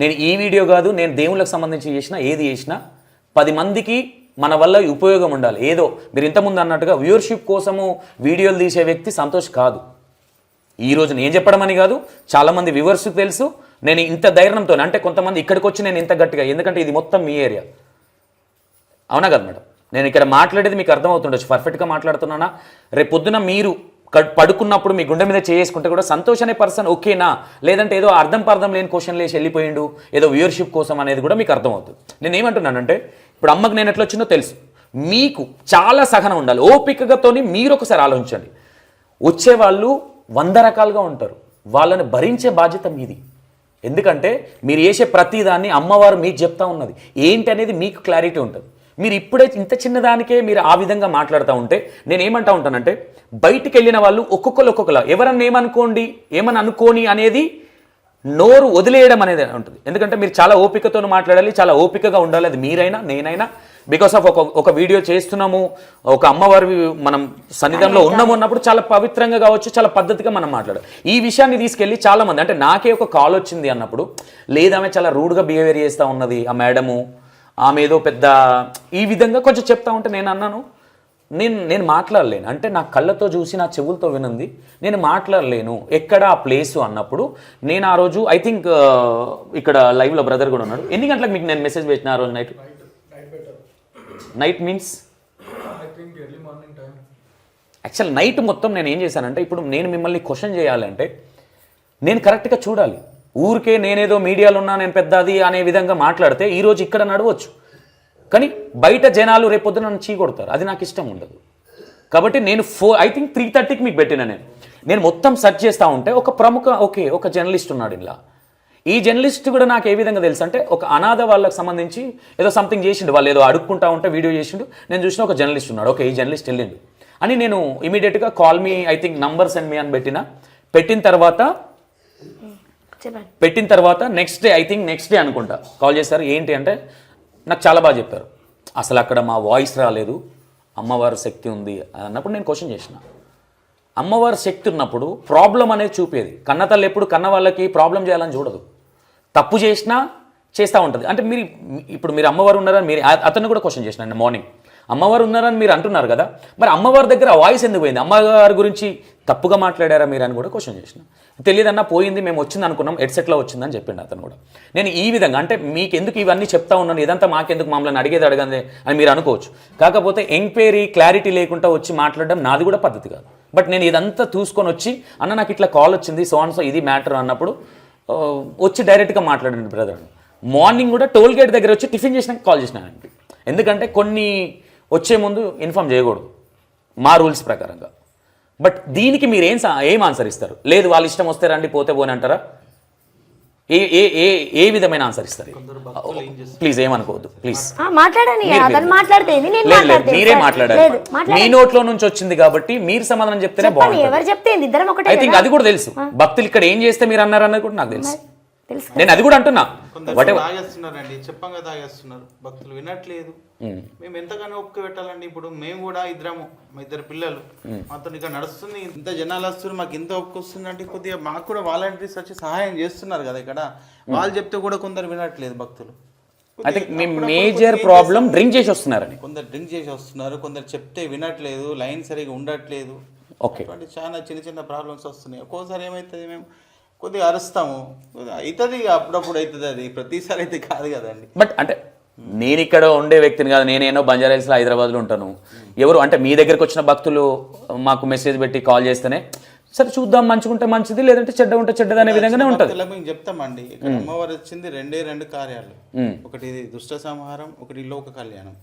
నేను ఈ వీడియో కాదు, నేను దేవుళ్ళకి సంబంధించి ఏది చేసినా 10 మందికి మన వల్ల ఉపయోగం ఉండాలి. ఏదో మీరు ఇంతకుముందు అన్నట్టుగా వ్యూవర్షిప్ కోసము వీడియోలు తీసే వ్యక్తి సంతోష్ కాదు. ఈరోజు నేను చెప్పడం అని కాదు, చాలామంది వ్యూవర్స్ తెలుసు నేను ఇంత ధైర్యంతో, అంటే కొంతమంది ఇక్కడికి వచ్చి నేను ఇంత గట్టిగా, ఎందుకంటే ఇది మొత్తం మీ ఏరియా, అవునా కదా మేడం? నేను ఇక్కడ మాట్లాడేది మీకు అర్థమవుతుండొచ్చు, పర్ఫెక్ట్గా మాట్లాడుతున్నానా? రేపు పొద్దున మీరు పడుకున్నప్పుడు మీ గుండె మీద చేసుకుంటే కూడా సంతోష్ అనే పర్సన్ ఓకేనా, లేదంటే ఏదో అర్థం లేని క్వశ్చన్ లేసి వెళ్ళిపోయిండు ఏదో వ్యూవర్షిప్ కోసం అనేది కూడా మీకు అర్థమవుతుంది. నేను ఏమంటున్నానంటే, ఇప్పుడు అమ్మకి నేను ఎట్లా వచ్చిందో తెలుసు, మీకు చాలా సహనం ఉండాలి, ఓపికతోని మీరు ఒకసారి ఆలోచించండి. వచ్చేవాళ్ళు 100 రకాలుగా ఉంటారు, వాళ్ళని భరించే బాధ్యత మీది. ఎందుకంటే మీరు చేసే ప్రతిదాన్ని అమ్మవారు మీకు చెప్తా ఉన్నది ఏంటి అనేది మీకు క్లారిటీ ఉంటుంది. మీరు ఇప్పుడే ఇంత చిన్నదానికే మీరు ఆ విధంగా మాట్లాడుతూ ఉంటే నేను ఏమంటా ఉంటానంటే, బయటికి వెళ్ళిన వాళ్ళు ఒక్కొక్కరు ఎవరన్నా ఏమని అనుకోని అనేది నోరు వదిలేయడం అనేది ఉంటుంది. ఎందుకంటే మీరు చాలా ఓపికతో మాట్లాడాలి, చాలా ఓపికగా ఉండాలి, అది మీరైనా నేనైనా. బికాస్ ఆఫ్ ఒక వీడియో చేస్తున్నాము, ఒక అమ్మవారి మనం సన్నిధానంలో ఉన్నాము అన్నప్పుడు చాలా పవిత్రంగా కావచ్చు, చాలా పద్ధతిగా మనం మాట్లాడాలి. ఈ విషయాన్ని తీసుకెళ్ళి చాలామంది, అంటే నాకే ఒక కాల్ వచ్చింది అన్నప్పుడు, లేదా ఆమె చాలా రూడ్గా బిహేవియర్ చేస్తూ ఉన్నది ఆ మేడము, ఆమె ఏదో పెద్ద ఈ విధంగా కొంచెం చెప్తా ఉంటే నేను అన్నాను, నేను మాట్లాడలేను, అంటే నా కళ్ళతో చూసి నా చెవులతో వినంది నేను మాట్లాడలేను, ఎక్కడ ఆ ప్లేసు అన్నప్పుడు నేను ఆ రోజు ఐ థింక్ ఇక్కడ లైవ్లో బ్రదర్ కూడా ఉన్నాడు. ఎన్ని గంటలకు మీకు నేను మెసేజ్ పెట్టిన ఆ రోజు నైట్ మీన్స్ యాక్చువల్ నైట్ మొత్తం నేను ఏం చేశానంటే, ఇప్పుడు నేను మిమ్మల్ని క్వశ్చన్ చేయాలంటే నేను కరెక్ట్గా చూడాలి. ఊరికే నేనేదో మీడియాలో ఉన్నా నేను పెద్దది అనే విధంగా మాట్లాడితే ఈరోజు ఇక్కడ నడవచ్చు, కానీ బయట జనాలు రేపొద్దున నన్ను చీకొడతారు, అది నాకు ఇష్టం ఉండదు. కాబట్టి నేను ఐ థింక్ 3:30కి మీకు పెట్టిన నేను మొత్తం సెర్చ్ చేస్తూ ఉంటే ఒక ప్రముఖ ఒక జర్నలిస్ట్ ఉన్నాడు ఇలా. ఈ జర్నలిస్ట్ కూడా నాకు ఏ విధంగా తెలుసు అంటే, ఒక అనాథ వాళ్ళకి సంబంధించి ఏదో సంథింగ్ చేసిండు, వాళ్ళు ఏదో అడుక్కుంటా ఉంటే వీడియో చేసిండు, నేను చూసిన ఒక జర్నలిస్ట్ ఉన్నాడు, ఓకే ఈ జర్నలిస్ట్ వెళ్ళిండు అని నేను ఇమీడియట్గా call me I think number send me అని పెట్టిన తర్వాత next day I think next day అనుకుంటా కాల్ చేశారు. ఏంటి అంటే నాకు చాలా బాగా చెప్పారు, అసలు అక్కడ మా వాయిస్ రాలేదు, అమ్మవారి శక్తి ఉంది అన్నప్పుడు నేను క్వశ్చన్ చేసిన. అమ్మవారి శక్తి ఉన్నప్పుడు ప్రాబ్లం అనేది చూపేది. కన్నతల్లి ఎప్పుడు కన్న వాళ్ళకి ప్రాబ్లం చేయాలని చూడదు, తప్పు చేసినా చేస్తూ ఉంటుంది. అంటే మీరు అమ్మవారు ఉన్నారని మీరు అతన్ని కూడా క్వశ్చన్ చేసిన మార్నింగ్, అమ్మవారు ఉన్నారని మీరు అంటున్నారు కదా, మరి అమ్మవారి దగ్గర వాయిస్ ఎందుకు పోయింది, అమ్మవారి గురించి తప్పుగా మాట్లాడారా మీరు అని కూడా క్వశ్చన్ చేసిన. తెలియదన్నా పోయింది, మేము వచ్చింది అనుకున్నాం, హెడ్సెట్లో వచ్చిందని చెప్పిండు అతను కూడా. నేను ఈ విధంగా అంటే మీకు ఎందుకు ఇవన్నీ చెప్తా ఉన్నాను, ఇదంతా మాకెందుకు మమ్మల్ని అడగండి అని మీరు అనుకోవచ్చు. కాకపోతే ఎంక్వైరీ క్లారిటీ లేకుండా వచ్చి మాట్లాడడం నాది కూడా పద్ధతి కాదు. బట్ నేను ఇదంతా చూసుకొని వచ్చి అన్న నాకు ఇట్లా కాల్ వచ్చింది సో ఇది మ్యాటర్ అన్నప్పుడు వచ్చి డైరెక్ట్గా మాట్లాడండి బ్రదర్. మార్నింగ్ కూడా టోల్ గేట్ దగ్గర వచ్చి టిఫిన్ చేసినాక కాల్ చేసినానండి. ఎందుకంటే కొన్ని వచ్చే ముందు ఇన్ఫామ్ చేయకూడదు మా రూల్స్ ప్రకారంగా. బట్ దీనికి మీరు ఏం ఆన్సర్ ఇస్తారు? లేదు వాళ్ళ ఇష్టం వస్తే రండి పోతే పోని అంటారా? ఏ విధమైన ఆన్సర్ ఇస్తారు? ప్లీజ్ ఏమనుకోవద్దు ప్లీజ్. మీరే మాట్లాడాలి, మీ నోట్లో నుంచి వచ్చింది కాబట్టి మీరు సమాధానం చెప్తేనే బాగుంటుంది. ఐ థింక్ అది కూడా తెలుసు. భక్తులు ఇక్కడ ఏం చేస్తే మీరు అన్నారు అన్నది కూడా నాకు తెలుసు. నేను అది కూడా అంటున్నా, తాగేస్తున్నారండి, చెప్పంగా తాగేస్తున్నారు, భక్తులు వినట్లేదు. మేము ఎంతగానో ఒప్పుకు పెట్టాలండి. ఇప్పుడు మేము కూడా మా ఇద్దరు పిల్లలు మాతో ఇక్కడ నడుస్తుంది, ఇంత జనాలు వస్తున్నారు, మాకు ఇంత ఒప్పుకొస్తుంది అంటే కొద్దిగా మాకు కూడా వాలంటీర్స్ వచ్చి సహాయం చేస్తున్నారు కదా ఇక్కడ. వాళ్ళు చెప్తే కూడా కొందరు వినట్లేదు భక్తులు. అయితే మీ మేజర్ ప్రాబ్లం డ్రింక్ చేసి వస్తున్నారని. కొందరు డ్రింక్ చేసి వస్తున్నారు, కొందరు చెప్తే వినట్లేదు, లైన్ సరిగా ఉండట్లేదు. ఓకే, చాలా చిన్న ప్రాబ్లమ్స్ వస్తున్నాయి. ఒక్కోసారి ఏమవుతుంది, మేము కొద్దిగా అరుస్తాము, అవుతుంది అప్పుడప్పుడు అవుతుంది, అది ప్రతిసారి అయితే కాదు కదండి. బట్ అంటే నేను ఇక్కడ ఉండే వ్యక్తిని కాదు, నేనేనో బంజారాహిల్స్లో హైదరాబాద్లో ఉంటాను. ఎవరు అంటే మీ దగ్గరికి వచ్చిన భక్తులు మాకు మెసేజ్ పెట్టి కాల్ చేస్తేనే సరే చూద్దాం, మంచిగుంటే మంచిది, లేదంటే చెడ్డ ఉంటే చెడ్డది అనే విధంగానే ఉంటుంది. మేము చెప్తామండి, ఇక్కడ అమ్మవారు వచ్చింది రెండు కార్యాలు, ఒకటి దుష్ట సంహారం, ఒకటి లోక కళ్యాణం.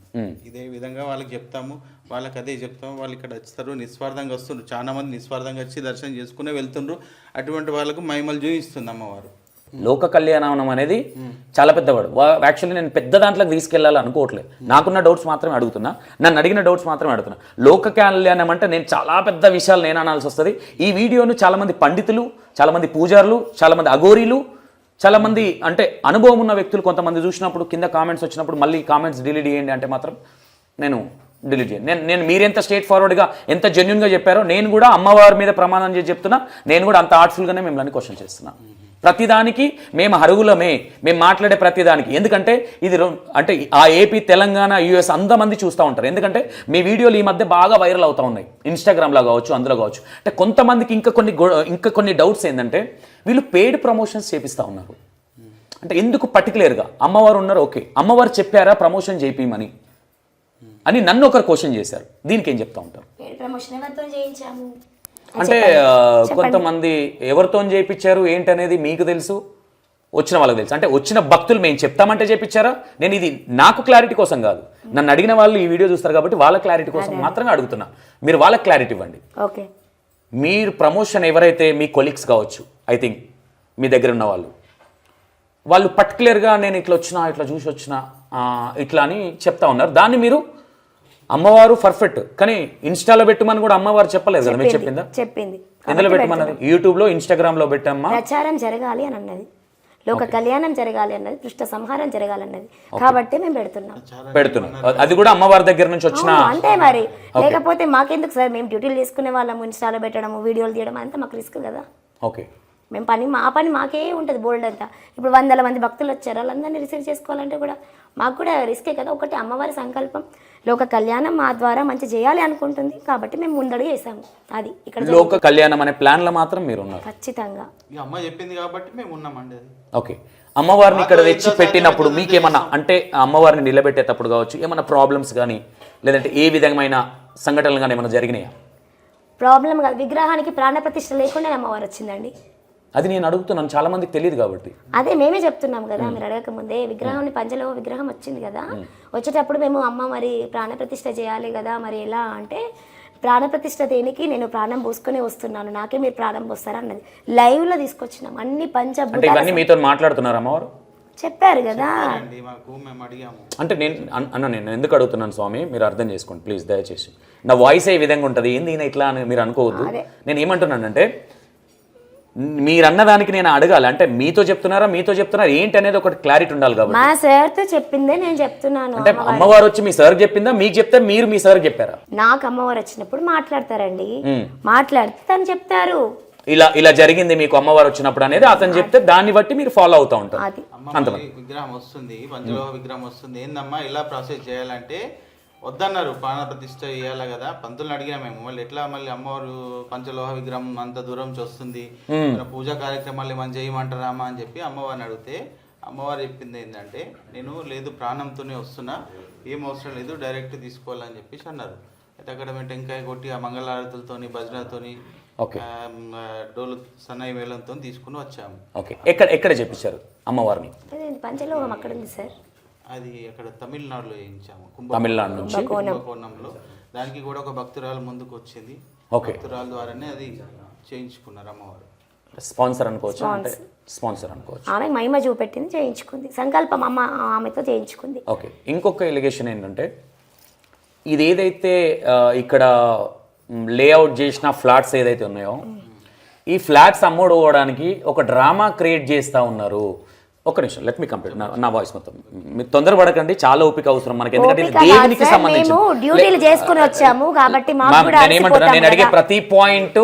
ఇదే విధంగా వాళ్ళకి చెప్తాము, వాళ్ళకి అదే చెప్తాము. వాళ్ళు ఇక్కడ వస్తారు, నిస్వార్థంగా వస్తున్నారు. చాలా మంది నిస్వార్థంగా వచ్చి దర్శనం చేసుకునే వెళ్తుండ్రు. అటువంటి వాళ్ళకు మహిమలు చూపిస్తుంది అమ్మవారు. లోక కళ్యాణం అనేది చాలా పెద్దవాడు. యాక్చువల్లీ నేను పెద్ద దాంట్లోకి తీసుకెళ్ళాలి అనుకోవట్లేదు, నాకున్న డౌట్స్ మాత్రమే అడుగుతున్నా, నన్ను అడిగిన డౌట్స్ మాత్రమే అడుగుతున్నా. లోక కళ్యాణం అంటే నేను చాలా పెద్ద విషయాలు నేను అనాల్సి వస్తుంది. ఈ వీడియోను చాలామంది పండితులు, చాలామంది పూజారులు, చాలామంది అఘోరీలు, చాలామంది అంటే అనుభవం ఉన్న వ్యక్తులు కొంతమంది చూసినప్పుడు కింద కామెంట్స్ వచ్చినప్పుడు మళ్ళీ కామెంట్స్ డిలీట్ చేయండి అంటే మాత్రం నేను డిలీట్ చేయండి. నేను మీరెంత స్ట్రేట్ ఫార్వర్డ్గా ఎంత జెన్యున్గా చెప్పారో నేను కూడా అమ్మవారి మీద ప్రమాణం చేసి చెప్తున్నా, నేను కూడా అంత ఆర్ట్ఫుల్గానే మిమ్మల్ని క్వశ్చన్ చేస్తున్నా. ప్రతిదానికి మేము అర్హులమే, మేము మాట్లాడే ప్రతిదానికి. ఎందుకంటే ఇది అంటే ఆ ఏపీ, తెలంగాణ, యూఎస్ అంతమంది చూస్తూ ఉంటారు. ఎందుకంటే మీ వీడియోలు ఈ మధ్య బాగా వైరల్ అవుతూ ఉన్నాయి, ఇన్స్టాగ్రామ్లో కావచ్చు, అందులో కావచ్చు. అంటే కొంతమందికి ఇంకా కొన్ని డౌట్స్ ఏంటంటే వీళ్ళు పెయిడ్ ప్రమోషన్స్ చేపిస్తూ ఉన్నారు. అంటే ఎందుకు పర్టికులర్గా అమ్మవారు ఉన్నారు, ఓకే, అమ్మవారు చెప్పారా ప్రమోషన్ చేయించమని అని నన్ను ఒకరు క్వశ్చన్ చేశారు. దీనికి ఏం చెప్తా ఉంటారు? ప్రమోషన్ ఎవరితో చేయించాము అంటే కొంతమంది ఎవరితో చేయించారు ఏంటనేది మీకు తెలుసు, వచ్చిన వాళ్ళకి తెలుసు. అంటే వచ్చిన భక్తులు మేము చెప్తామంటే చేయించారా? నేను ఇది నాకు క్లారిటీ కోసం కాదు, నన్ను అడిగిన వాళ్ళు ఈ వీడియో చూస్తారు కాబట్టి వాళ్ళ క్లారిటీ కోసం మాత్రమే అడుగుతున్నా. మీరు వాళ్ళకి క్లారిటీ ఇవ్వండి. ఓకే, మీరు ప్రమోషన్ ఎవరైతే మీ కొలీగ్స్ కావచ్చు, ఐ థింక్ మీ దగ్గర ఉన్న వాళ్ళు పర్టికులర్గా నేను ఇట్లా వచ్చినా, ఇట్లా చూసి వచ్చినా, ఇట్లా అని చెప్తా ఉన్నారు. దాన్ని మీరు అమ్మవారు పర్ఫెక్ట్, కానీ ఇన్స్టాలో పెట్టమని కూడా అమ్మవారు చెప్పలేదు కదా, మీరు చెప్పిందా? చెప్పింది. ఎందులో పెట్టమన్నది? యూట్యూబ్లో, ఇన్స్టాగ్రామ్లో పెట్టమ్మా, ప్రచారం జరగాలి అని అన్నది, లోక కళ్యాణం జరగాలి అన్నది, దుష్ట సంహారం జరగాలన్నది, కాబట్టి మేము పెడుతున్నాం. అది కూడా అమ్మవారి దగ్గర నుంచి వచ్చిన అంతే మరి. లేకపోతే మాకెందుకు సార్, మేము డ్యూటీలు చేసుకునే వాళ్ళము, ఇన్స్టాలో పెట్టడము, వీడియోలు తీయడం అంతా మాకు రిస్క్ కదా. ఓకే, మేము మా పని మాకే ఉంటుంది బోల్డ్ అంతా. ఇప్పుడు 100 మంది భక్తులు వచ్చారు, వాళ్ళందరినీ రిసీవ్ చేసుకోవాలంటే కూడా మాకు కూడా రిస్కే కదా. ఒకటి అమ్మవారి సంకల్పం, లోక కళ్యాణం మా ద్వారా మంచి చేయాలి అనుకుంటుంది కాబట్టి మేము ముందడుగు వేసాము. అది ఇక్కడ లోక కళ్యాణం అనే ప్లాన్లో మాత్రం మీరు ఉన్నారు ఖచ్చితంగా. అమ్మ చెప్పింది కాబట్టి మేము ఉన్నామండి. ఓకే, అమ్మవారిని ఇక్కడ తెచ్చి పెట్టినప్పుడు మీకేమన్నా అంటే అమ్మవారిని నిలబెట్టేటప్పుడు కావచ్చు ఏమన్నా ప్రాబ్లమ్స్ కానీ లేదంటే ఏ విధమైన సంఘటనలు కానీ ఏమైనా జరిగినాయా? ప్రాబ్లం కాదు, విగ్రహానికి ప్రాణప్రతిష్ఠ లేకుండా అమ్మవారు వచ్చిందండి. అది నేను అడుగుతున్నాను, చాలా మందికి తెలియదు కాబట్టి. అదే మేమే చెప్తున్నాం కదా, మీరు అడగక ముందే. విగ్రహం పంచలో విగ్రహం వచ్చింది కదా, వచ్చేటప్పుడు మేము అమ్మ మరి ప్రాణప్రతిష్ఠ చేయాలి కదా, మరి ఎలా అంటే ప్రాణప్రతిష్ఠ దేనికి, నేను ప్రాణం పోసుకునే వస్తున్నాను, నాకే మీరు ప్రాణం పోస్తారా అన్నది. లైవ్లో తీసుకొచ్చినాం అన్ని అంటే ఇవన్నీ మీతో మాట్లాడుతున్నారు అమ్మవారు చెప్పారు కదా. అంటే నేను ఎందుకు అడుగుతున్నాను స్వామి, మీరు అర్థం చేసుకోండి ప్లీజ్, దయచేసి. నా వాయిస్ ఏ విధంగా ఉంటుంది, ఏంది ఈయన ఇట్లా అని మీరు అనుకోవద్దు. నేను ఏమంటున్నానంటే మీరు అన్నదానికి నేను అడగాలి, అంటే మీతో చెప్తున్నారా ఏంటి అనేది ఒకటి క్లారిటీ ఉండాలి కాబట్టి. మా సార్తో చెప్పిందే నేను చెప్తున్నాను. అంటే అమ్మవారు వచ్చి మీ సార్ చెప్పిందా, మీకు చెప్తే మీరు మీ సార్ చెప్పారా? నాకు అమ్మవారు వచ్చినప్పుడు మాట్లాడతారండి, మాట్లాడితే తను చెప్తారు ఇలా జరిగింది మీకు అమ్మవారు వచ్చినప్పుడు అనేది అతను చెప్తే దాన్ని బట్టి మీరు ఫాలో అవుతా ఉంటారు. అంతమంది విగ్రహం వస్తుంది, పంచలోహ విగ్రహం వస్తుంది, ఏందమ్మా ఇలా ప్రాసెస్ చేయాలంటే వద్దన్నారు. ప్రాణప్రతిష్ఠ చేయాలి కదా, పంతులను అడిగినా మేము, మళ్ళీ ఎట్లా మళ్ళీ అమ్మవారు పంచలోహ విగ్రహం అంత దూరం నుంచి వస్తుంది, పూజా కార్యక్రమాలు ఏమైనా చేయమంటారామా అని చెప్పి అమ్మవారిని అడిగితే అమ్మవారు చెప్పింది ఏంటంటే, నేను లేదు ప్రాణంతోనే వస్తున్నా, ఏం అవసరం లేదు, డైరెక్ట్ తీసుకోవాలని చెప్పేసి అన్నారు. అయితే అక్కడ మేము టెంకాయ కొట్టి ఆ మంగళారతులతోని, భజనతోని, డోలు సన్నాయి వేలంతో తీసుకుని వచ్చాము. ఓకే, ఎక్కడ చెప్పించారు అమ్మవారిని? పంచలోహం అక్కడ ఉంది సార్, అది అక్కడ తమిళనాడులో చేయించాము, తమిళనాడు నుంచి కుంభకోణంలో. దానికి కూడా ఒక భక్తురాలు ముందుకు వచ్చింది, భక్తురాల ద్వారానే అది చేయించుకున్నారు అమ్మవారు. స్పాన్సర్ అనుకోవచ్చు, అంటే స్పాన్సర్ అనుకోవచ్చు. ఆమె మహిమ చూపెట్టింది, చేయించుకుంది, సంకల్పం అమ్మ ఆమెతో చేయించుకుంది. ఓకే, ఇంకొక ఎలిగేషన్ ఏంటంటే ఇది ఏదైతే ఇక్కడ లేఅవుట్ చేసిన ఫ్లాట్స్ ఏదైతే ఉన్నాయో ఈ ఫ్లాట్స్ అమ్ముడుకోవడానికి ఒక డ్రామా క్రియేట్ చేస్తూ ఉన్నారు. ఒక్క నిమిషం, లెట్ మీ కంప్లీట్ నా వాయిస్ మొత్తం. మీరు తొందరపడకండి, చాలా ఓపిక అవసరం మనకి, ఎందుకంటే ఇది దేవునికి సంబంధించి డ్యూటీలు చేసుకుని వచ్చాము కాబట్టి నేను అడిగే ప్రతి పాయింట్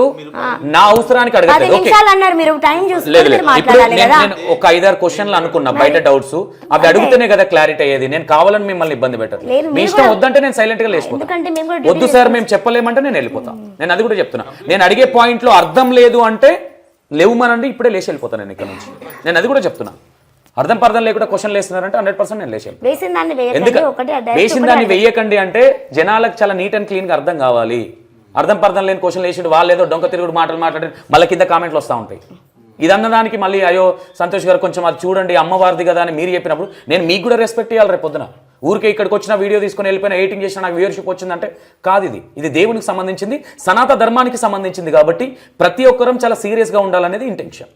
నా అవసరానికి అడగలేదు. నేను ఒక 5-6 క్వశ్చన్లు అనుకున్నా బయట డౌట్స్, అవి అడిగితేనే కదా క్లారిటీ అయ్యేది. నేను కావాలని మిమ్మల్ని ఇబ్బంది పెట్టట్లేదు, మీ ఇష్టం వద్దంటే నేను సైలెంట్ గా లేచిపోతాను, వద్దు సార్ మేము చెప్పలేమంటే నేను వెళ్ళిపోతాను. నేను అది కూడా చెప్తున్నా, నేను అడిగే పాయింట్ లో అర్థం లేదు అంటే లేవుమనండి, ఇప్పుడే లేచి వెళ్ళిపోతాను నేను ఇక్కడ నుంచి. నేను అది కూడా చెప్తున్నా, అర్థం పర్థం లేకుండా క్వశ్చన్లు వేస్తున్నారంటే 100% నేను లేచాను. వేసిన దాన్ని ఎందుకు వేయకండి, ఒకటి direct వేసిన ఒకటి దాన్ని అడగండి. వెయ్యకండి అంటే జనాలకు చాలా నీట్ అండ్ క్లీన్గా అర్థం కావాలి. అర్థం పర్థం లేని క్వశ్చన్లు వేసి వాళ్ళు ఏదో డొంక తిరుగుడు మాటలు మాట్లాడి మళ్ళీ కింద కామెంట్లు వస్తూ ఉంటాయి. ఇదన్న దానికి మళ్ళీ అయ్యో సంతోష్ గారు కొంచెం అది చూడండి అమ్మవారిది కదా అని మీరు చెప్పినప్పుడు నేను మీకు కూడా రెస్పెక్ట్ ఇవ్వాలి. రేపు పొద్దున ఊరికే ఇక్కడికి వచ్చిన వీడియో తీసుకొని వెళ్ళిపోయిన ఎడిటింగ్ చేసిన నాకు వ్యూవర్షిప్ వచ్చిందంటే కాదు. ఇది దేవునికి సంబంధించింది, సనాతన ధర్మానికి సంబంధించింది కాబట్టి ప్రతి ఒక్కరం చాలా సీరియస్గా ఉండాలనేది ఇంటెన్షన్.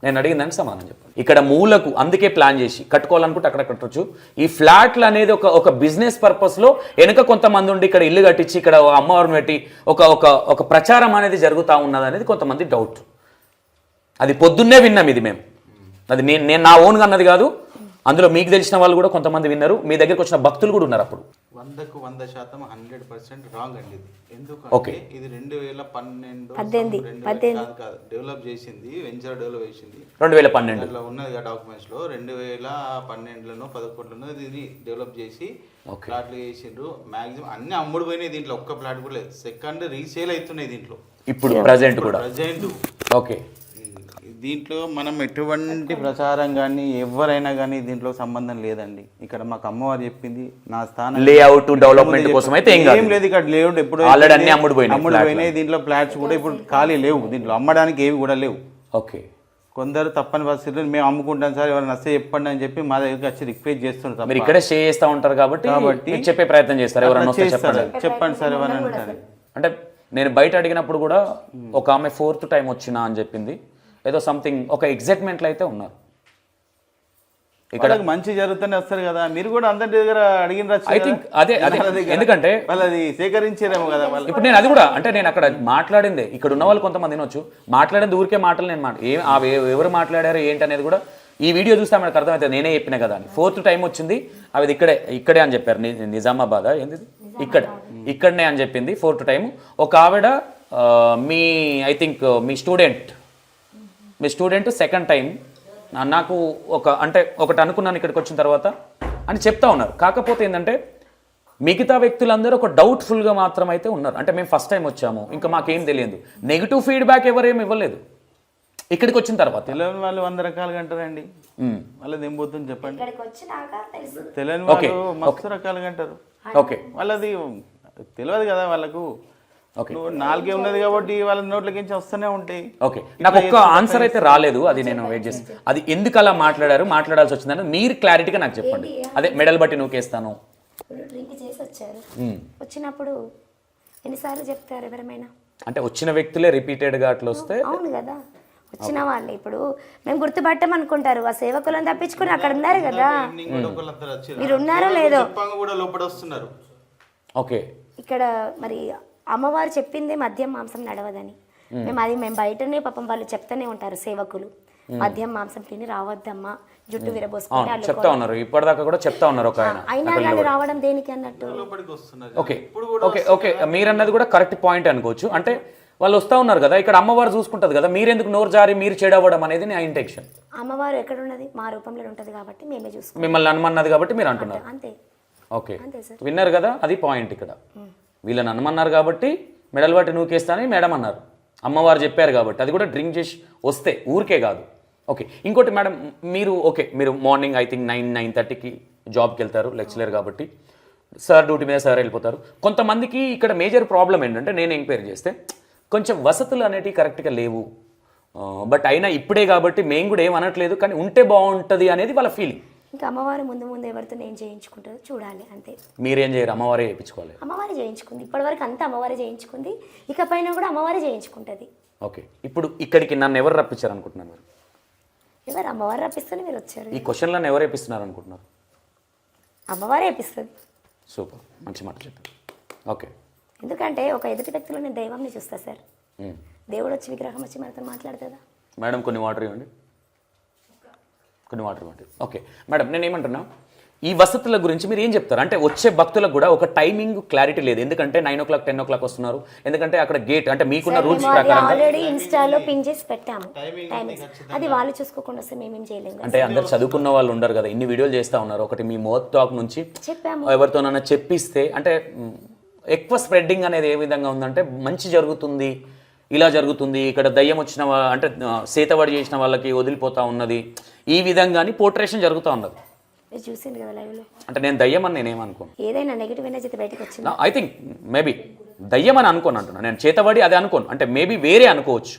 నేను అడిగిన దానికి సమాధానం చెప్పాను. ఇక్కడ మూలకు అందుకే ప్లాన్ చేసి కట్టుకోవాలనుకుంటే అక్కడ కట్టొచ్చు. ఈ ఫ్లాట్లు అనేది ఒక బిజినెస్ పర్పస్లో వెనుక కొంతమంది ఉండి ఇక్కడ ఇల్లు కట్టించి ఇక్కడ అమ్మవారిని పెట్టి ఒక ప్రచారం అనేది జరుగుతూ ఉన్నది అనేది కొంతమంది డౌట్. అది పొద్దున్నే విన్నాం ఇది మేము. అది నేను నా ఓన్గా అన్నది కాదు. అందులో మీకు తెలిసిన వాళ్ళు కూడా కొంతమంది విన్నారు. మీ దగ్గరికి వచ్చిన భక్తులు కూడా ఉన్నారు. అప్పుడు 100% 100% రాంగ్ అండి ఇది. ఓకే. ఎందుకంటే ఇది 2012 కాదు డెవలప్ చేసింది, వెంచర్ డెవలప్ చేసింది 2012 అట్లా ఉన్నది డాక్యుమెంట్స్ లో. 2012లోనో 11లోనో ఇది డెవలప్ చేసి ప్లాట్లు చేసిండ్రు. మాక్సిమం అన్ని అమ్ముడు పోయినాయి. దీంట్లో ఒక్క ప్లాట్ కూడా లేదు. సెకండ్ రీసేల్ అవుతున్నాయి దీంట్లో ఇప్పుడు ప్రజెంట్ కూడా. ఓకే. దీంట్లో మనం ఎటువంటి ప్రచారం కానీ ఎవరైనా కానీ దీంట్లో సంబంధం లేదండి. ఇక్కడ మాకు అమ్మవారు చెప్పింది నా స్థానం లేఅవుట్ డెవలప్మెంట్ కోసం అయితే ఏం లేదు. ఇక్కడ లేఅవుట్ ఎప్పుడు ఆల్రెడీ అన్ని అమ్ముడుపోయినాయి. దీంట్లో ఫ్లాట్స్ కూడా ఇప్పుడు ఖాళీ లేవు. దీంట్లో అమ్మడానికి ఏవి కూడా లేవు. ఓకే. కొందరు తప్పని పరిస్థితుల్లో మేము అమ్ముకుంటాం సార్ ఎవరైనా నచ్చ చెప్పండి అని చెప్పి మా దగ్గరికి వచ్చి రిక్వెస్ట్ చేస్తున్నారు. మీరు ఇక్కడే స్టే చేస్తూ ఉంటారు కాబట్టి చెప్పే ప్రయత్నం చేస్తారు. ఎవరైనా చెప్పండి సార్ ఎవరైనా అంటారు. అంటే నేను బయట అడిగినప్పుడు కూడా ఒక ఆమె 4th టైం వచ్చినా అని చెప్పింది. ఏదో సంథింగ్ ఒక ఎగ్జైట్మెంట్లో అయితే ఉన్నారు. ఇక్కడ మంచి జరుగుతూనే వస్తారు కదా. మీరు కూడా అందరి దగ్గర అడిగిన ఐ థింక్ అదే ఎందుకంటే వాళ్ళది సేకరించారేమో కదా వాళ్ళు. ఇప్పుడు నేను అది కూడా అంటే నేను అక్కడ మాట్లాడిందే ఇక్కడ ఉన్న వాళ్ళు కొంతమంది వినొచ్చు. మాట్లాడేది ఊరికే మాటలు నేను ఎవరు మాట్లాడారు ఏంటి అనేది కూడా ఈ వీడియో చూస్తే మనకు అర్థమవుతుంది. నేనే చెప్పిన కదా అని. 4th టైం వచ్చింది. అవి ఇక్కడే అని చెప్పారు. నిజామాబాద్ ఏంది ఇక్కడనే అని చెప్పింది 4th టైం. ఒక ఆవిడ me I think me student 2nd time నాకు ఒకటి అనుకున్నాను ఇక్కడికి వచ్చిన తర్వాత అని చెప్తా ఉన్నారు. కాకపోతే ఏంటంటే మిగతా వ్యక్తులందరూ ఒక డౌట్ఫుల్గా మాత్రం అయితే ఉన్నారు. అంటే మేము ఫస్ట్ టైం వచ్చాము ఇంకా మాకేం తెలియదు. నెగిటివ్ ఫీడ్బ్యాక్ ఎవరేమి ఇవ్వలేదు ఇక్కడికి వచ్చిన తర్వాత. తెలియని వాళ్ళు 100 రకాలుగా అంటారండి. వాళ్ళది ఏం పోతుంది చెప్పండి. తెలియని ఓకే వాళ్ళు మస్తు రకాలుగా అంటారు. ఓకే. వాళ్ళది తెలియదు కదా వాళ్ళకు. నాలుగే ఉన్నది కాబట్టి వాళ్ళ నోట్లకి వస్తూనే ఉంటాయి. ఓకే. నాకు ఒక్క ఆన్సర్ అయితే రాలేదు. అది నేను వెయిట్ చేస్తాను. అది ఎందుకు అలా మాట్లాడాల్సి వచ్చిందని మీరు క్లారిటీగా నాకు చెప్పండి. అదే మెడల్ బట్టి నూకేస్తాను. డ్రింక్ చేసి వచ్చారు. వచ్చినప్పుడు ఎన్నిసార్లు చెప్తారు ఎవరైనా? అంటే వచ్చిన వ్యక్తులే రిపీటెడ్గా అట్లా వస్తే అవును కదా. వచ్చిన వాళ్ళు ఇప్పుడు మేము గుర్తుపట్టమనుకుంటారు. ఆ సేవకులను తప్పించుకుని అక్కడ ఉన్నారు కదా. మీరు ఉన్నారో లేదో. ఓకే. ఇక్కడ మరి అమ్మవారు చెప్పిందే మద్యం మాంసం నడవదని. మేము బయటనే పాపం వాళ్ళు చెప్తూనే ఉంటారు సేవకులు. మద్యం మాంసం తిని రావద్దమ్మా, జుట్టు విరబోసుకొని చెప్తా ఉన్నారు. ఇప్పటిదాకా కూడా చెప్తా ఉన్నారు. ఒక ఆయన అయినా కానీ రావడం దేనికి అన్నట్టు. Okay okay okay. మీరన్నది కూడా కరెక్ట్ పాయింట్ అనుకోవచ్చు. అంటే వాళ్ళు వస్తూ ఉన్నారు కదా, ఇక్కడ అమ్మవారు చూసుకుంటుంది కదా, మీరెందుకు నోరు జారి మీరు చెడవడం అనేది నా ఇంటెన్షన్. అమ్మవారు ఎక్కడ ఉన్నది? మా రూపంలో ఉంటుంది కాబట్టి మేమే చూసుకుంటాం. మిమ్మల్ని అనుమన్నది కాబట్టి మీరు అంటున్నారు. అంతే. ఓకే. విన్నారు కదా, అది పాయింట్. ఇక్కడ వీళ్ళని అనుమన్నారు కాబట్టి మెడల్ బట్టి నూకేస్తానని మేడం అన్నారు. అమ్మవారు చెప్పారు కాబట్టి అది కూడా డ్రింక్ చేసి వస్తే ఊరికే కాదు. ఓకే. ఇంకోటి మేడం, మీరు మార్నింగ్ ఐ థింక్ 9-9:30కి జాబ్కి వెళ్తారు, లెక్చరర్ కాబట్టి. సార్ డ్యూటీ మీద సార్ వెళ్ళిపోతారు. కొంతమందికి ఇక్కడ మేజర్ ప్రాబ్లం ఏంటంటే నేను ఎంక్వైరీ చేస్తే కొంచెం వసతులు అనేటివి కరెక్ట్గా లేవు. బట్ అయినా ఇప్పుడే కాబట్టి మేము కూడా ఏమనట్లేదు, కానీ ఉంటే బాగుంటుంది అనేది వాళ్ళ ఫీలింగ్. ఇంకా అమ్మవారు ముందు ఎవరితో ఏం చేయించుకుంటుందో చూడాలి అంతే. మీరేం చేయరు, అమ్మవారే చేయించుకోవాలి. అమ్మవారే చేయించుకుంది ఇప్పటివరకు అంతా అమ్మవారే చేయించుకుంది. ఇకపైన కూడా అమ్మవారే చేయించుకుంటుంది. ఓకే. ఇప్పుడు ఇక్కడికి నన్ను ఎవరు రప్పించారు అనుకుంటున్నారు మీరు? ఎవరు? అమ్మవారు రప్పిస్తేనే మీరు వచ్చారు. ఈ క్వశ్చన్లను ఎవరు వేపిస్తున్నారు అనుకుంటున్నారు? అమ్మవారే వేపిస్తుంది. సూపర్, మంచి మాట చెప్పారు. ఓకే. ఎందుకంటే ఒక ఎదుటి వ్యక్తిలో నేను దైవంని చూస్తా సార్. దేవుడు వచ్చి విగ్రహం వచ్చి మనతో మాట్లాడుతుందా? మేడం కొన్ని వాటర్ ఇవ్వండి. ఓకే మేడం, నేను ఏమంటున్నా, ఈ వసతుల గురించి మీరు ఏం చెప్తారు? అంటే వచ్చే భక్తులకు కూడా ఒక టైమింగ్ క్లారిటీ లేదు. ఎందుకంటే 9 o'clock 10 o'clock వస్తున్నారు. ఎందుకంటే అక్కడ గేట్ అంటే మీకున్న రూల్స్ ప్రకారం ఆల్రెడీ ఇన్స్టాలో పిన్ చేసి పెట్టాము టైమింగ్స్. అది వాళ్ళు చూసుకోకుండా వస్తే మేమేం చేయలేము. అంటే అందరు చదువుకున్న వాళ్ళు ఉండరు కదా, ఇన్ని వీడియోలు చేస్తూ ఉన్నారు. ఒకటి మీ మౌత్ టాక్ నుంచి చెప్పాము. ఎవరితోనైనా చెప్పిస్తే అంటే ఎక్కువ స్ప్రెడ్డింగ్ అనేది ఏ విధంగా ఉందంటే మంచి జరుగుతుంది, ఇలా జరుగుతుంది, ఇక్కడ దయ్యం వచ్చిన అంటే సేతవాడి చేసిన వాళ్ళకి వదిలిపోతా ఉన్నది, ఈ విధంగాని పోర్ట్రేషన్ జరుగుతూ ఉన్నది. మీరు చూసింది కదా లైవ్లో. అంటే నేను దయ్యం అని నేనేమనుకోను. ఏదైనా నెగిటివ్ ఎనర్జీ బయటకు వచ్చింది. ఐ థింక్ మేబీ దయ్యం అని అనుకోను అంటున్నా, నేను చేతబడి అదే అనుకోను, అంటే మేబీ వేరే అనుకోవచ్చు.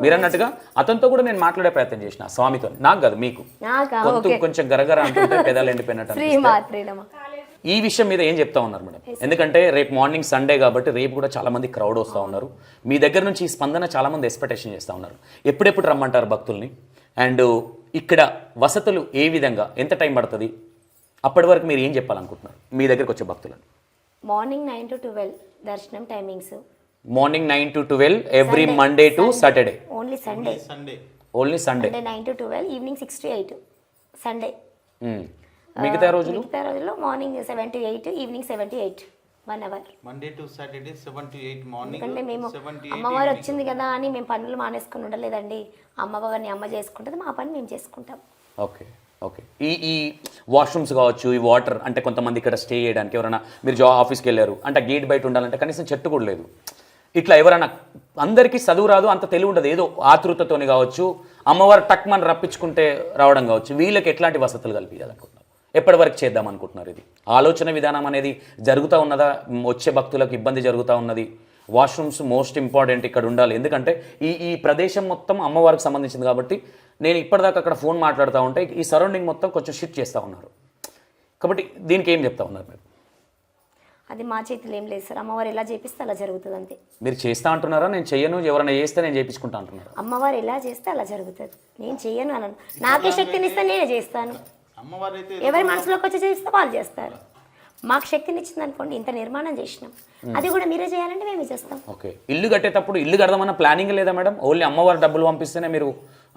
మీరు అన్నట్టుగా అతనితో కూడా నేను మాట్లాడే ప్రయత్నం చేసిన స్వామితో, నాకు కాదు మీకు. కొంచెం గరగర అంటుంటే పెదాలు ఎండిపోయినట్టు. ఈ విషయం మీద ఏం చెప్తా ఉన్నారు మేడం? ఎందుకంటే రేపు మార్నింగ్ సండే కాబట్టి రేపు కూడా చాలా మంది క్రౌడ్ వస్తూ ఉన్నారు. మీ దగ్గర నుంచి ఈ స్పందన చాలా మంది ఎక్స్పెక్టేషన్ చేస్తూ ఉన్నారు. ఎప్పుడెప్పుడు రమ్మంటారు భక్తుల్ని? అండ్ ఇక్కడ వసతులు ఏ విధంగా, ఎంత టైం పడుతుంది, అప్పటి వరకు మీరు ఏం చెప్పాలనుకుంటున్నారు మీ దగ్గరకు వచ్చే భక్తులను? మార్నింగ్ 9 to 12 దర్శనం timings. Morning 9 to 12 every Monday to Saturday. Only Sunday. Only Sunday. 9 to 12, evening 6 to 8 Sunday. మిగతా రోజులు? మిగతా రోజుల్లో morning 7 to 8, evening 7 to 8, 1 hour. Monday to Saturday 7 to 8 morning. ఎందుకంటే మేము అమ్మవారు వచ్చింది కదా అని మేము పనులు మానేసుకుని ఉండలేదండి. అమ్మవారిని అమ్మ చేసుకుంటుంది, మా పని మేము చేసుకుంటాం. Okay okay. ఈ వాష్రూమ్స్ కావచ్చు, ఈ వాటర్, అంటే కొంతమంది ఇక్కడ స్టే చేయడానికి ఎవరైనా, మీరు ఆఫీస్కి వెళ్ళారు అంటే గేట్ బయట ఉండాలంటే కనీసం చెట్టు కూడా లేదు. ఇట్లా ఎవరైనా, అందరికీ చదువు రాదు, అంత తెలివి ఉండదు, ఏదో ఆతృతతోని కావచ్చు, అమ్మవారు టక్ మన రప్పించుకుంటే రావడం కావచ్చు, వీళ్ళకి ఎట్లాంటి వసతులు కల్పించాలనుకుంటున్నారు? ఎప్పటి వరకు చేద్దాం అనుకుంటున్నారు? ఇది ఆలోచన విధానం అనేది జరుగుతూ ఉన్నదా? వచ్చే భక్తులకు ఇబ్బంది జరుగుతూ ఉన్నది? వాష్రూమ్స్ మోస్ట్ ఇంపార్టెంట్ ఇక్కడ ఉండాలి, ఎందుకంటే ఈ ప్రదేశం మొత్తం అమ్మవారికి సంబంధించింది కాబట్టి. నేను ఇప్పటిదాకా అక్కడ ఫోన్ మాట్లాడుతూ ఉంటే ఈ సరౌండింగ్ మొత్తం కొంచెం షిఫ్ట్ చేస్తూ ఉన్నారు, కాబట్టి దీనికి ఏం చెప్తా ఉన్నారు మీరు? అది మా చేతిలో ఏం లేదు సార్, అమ్మవారు ఎలా చేపిస్తే అలా జరుగుతుంది అంతే. మీరు చేస్తా అంటున్నారా? నేను చెయ్యను, ఎవరైనా చేస్తే నేను చేయించుకుంటా అంటున్నారా? అమ్మవారు ఎలా చేస్తే అలా జరుగుతుంది, నేను చెయ్యను అనను. నాకే శక్తిని ఇస్తే నేనే చేస్తాను, ఎవరి మనసులోకి వచ్చి చేస్తే వాళ్ళు చేస్తారు. మాకు శక్తిని ఇచ్చింది అనుకోండి, ఇంత నిర్మాణం చేసినాం, అది కూడా మీరే చేయాలంటే మేమే చేస్తాం. ఓకే. ఇల్లు కట్టేటప్పుడు ఇల్లు కడదామన్న ప్లానింగ్ లేదా మేడం? ఓన్లీ అమ్మవారు డబ్బులు పంపిస్తేనే మీరు,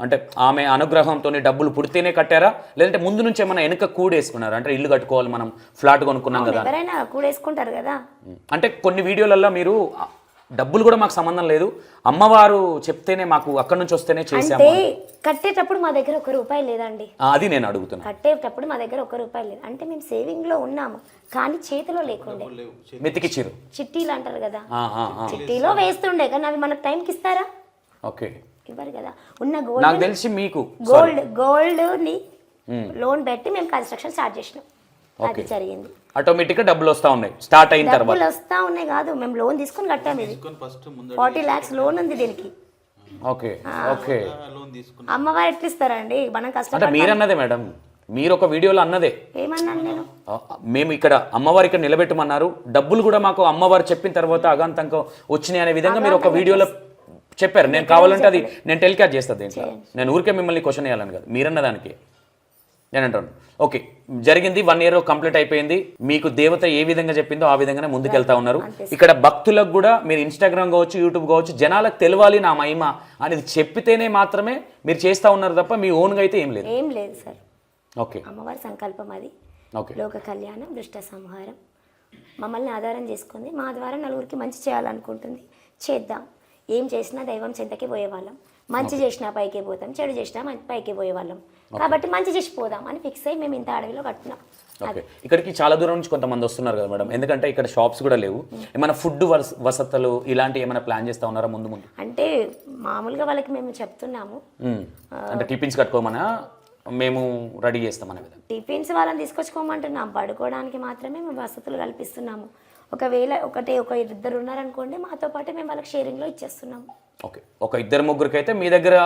అంటే ఆమె అనుగ్రహంతో డబ్బులు పుడితేనే కట్టారా, లేదంటే ముందు నుంచి ఏమైనా వెనుక కూడేసుకున్నారా? అంటే ఇల్లు కట్టుకోవాలి, మనం ఫ్లాట్ కొనుక్కున్నాం కదా, ఎవరైనా కూడేసుకుంటారు కదా. అంటే కొన్ని వీడియోలలో మీరు డబ్బులు కూడా మాకు సంబంధం లేదు, అమ్మవారు చెప్తేనే మాకు అక్కడ నుంచి వస్తేనే చేసాము. అంటే కట్టేటప్పుడు మా దగ్గర ₹1 లేదండి. అది నేను అడుగుతున్నా. కట్టేటప్పుడు మా దగ్గర ₹1 లేదు, అంటే మేము సేవింగ్ లో ఉన్నాము కానీ చేతిలో లేకుండే. మెతికిచ్చిరు చిట్టీలు అంటారు కదా, చిట్టీలో వేస్తుండే, కానీ అవి మనకు టైంకి ఇస్తారా? ఓకే, ఇవ్వరు కదా. ఉన్న నాకు తెలిసి మీకు గోల్డ్ ని లోన్ పెట్టి మేము కన్స్ట్రక్షన్ స్టార్ట్ చేసినాం, అది జరిగింది. ఆటోమేటిక్ గా డబ్బులు వస్తా ఉన్నాయి, స్టార్ట్ అయిన తర్వాత డబ్బులు వస్తా ఉన్నాయి కాదు, మేము లోన్ తీసుకొని కట్టాము. ఇది 40 lakhs లోన్ ఉంది దీనికి. Okay okay. అమ్మవారు ఎట్లా ఇస్తారండి, మనం అంటే కష్టపడి. మీరు అన్నదే మేడం, మీరు ఒక వీడియోలో అన్నదే. ఏమన్నాను నేను? మేము ఇక్కడ అమ్మవారి ఇక్కడ నిలబెట్టమన్నారు, డబ్బులు కూడా మాకు అమ్మవారు చెప్పిన తర్వాత అగాంతంగా వచ్చినాయి అనే విధంగా మీరు ఒక వీడియోలో చెప్పారు. నేను కావాలంటే అది నేను టెలికాస్ట్ చేస్తాను దీంట్లో, నేను ఊరికే మిమ్మల్ని క్వశ్చన్ చేయాలని కాదు, మీరన్న దానికి నేను అంటాను. ఓకే, జరిగింది 1 year కంప్లీట్ అయిపోయింది, మీకు దేవత ఏ విధంగా చెప్పిందో ఆ విధంగానే ముందుకెళ్తా ఉన్నారు. ఇక్కడ భక్తులకు కూడా మీరు ఇన్స్టాగ్రామ్ కావచ్చు, యూట్యూబ్ కావచ్చు, జనాలకు తెలవాలి నా మహిమ అనేది చెప్పితేనే మాత్రమే మీరు చేస్తూ ఉన్నారు తప్ప మీ ఓన్గా అయితే ఏం లేదు. ఏం లేదు సార్. ఓకే, అమ్మవారి సంకల్పం అది. ఓకే. లోక కళ్యాణం, దుష్ట సంహారం, మమ్మల్ని ఆధారం చేసుకుంది, మా ద్వారా నలుగురికి మంచి చేయాలనుకుంటుంది, చేద్దాం. ఏం చేసినా దైవం చెంతకి పోయేవాళ్ళం, మంచి చేసినా పైకి పోతాం, చెడు చేసినా పైకి పోయేవాళ్ళం, కాబట్టి మంచి చేసి పోదాం అని ఫిక్స్ అయ్యి మేము ఇంత అడవిలో కట్టినాం. ఓకే. ఇక్కడికి చాలా దూరం నుంచి కొంతమంది వస్తున్నారు కదా మేడం, ఎందుకంటే ఇక్కడ షాప్స్ కూడా లేవు, ఏమైనా ఫుడ్ వసతులు ఇలాంటి ఏమైనా ప్లాన్ చేస్తా ఉన్నారా ముందు ముందు? అంటే మామూలుగా వాళ్ళకి మేము చెప్తున్నాము, అంటే టిఫిన్స్ కట్టుకోమన్నా మేము రెడీ చేస్తామనే విధంగా. టిఫిన్స్ వాళ్ళని తీసుకొచ్చుకోమంటున్నాం, పడుకోవడానికి మాత్రమే మేము వసతులు కల్పిస్తున్నాము. ఒకవేళ ఒక 2 ఉన్నారనుకోండి, మాతో పాటు మేము వాళ్ళకి షేరింగ్లో ఇచ్చేస్తున్నాము. ఓకే, ఒక 2-3 అయితే మీ దగ్గర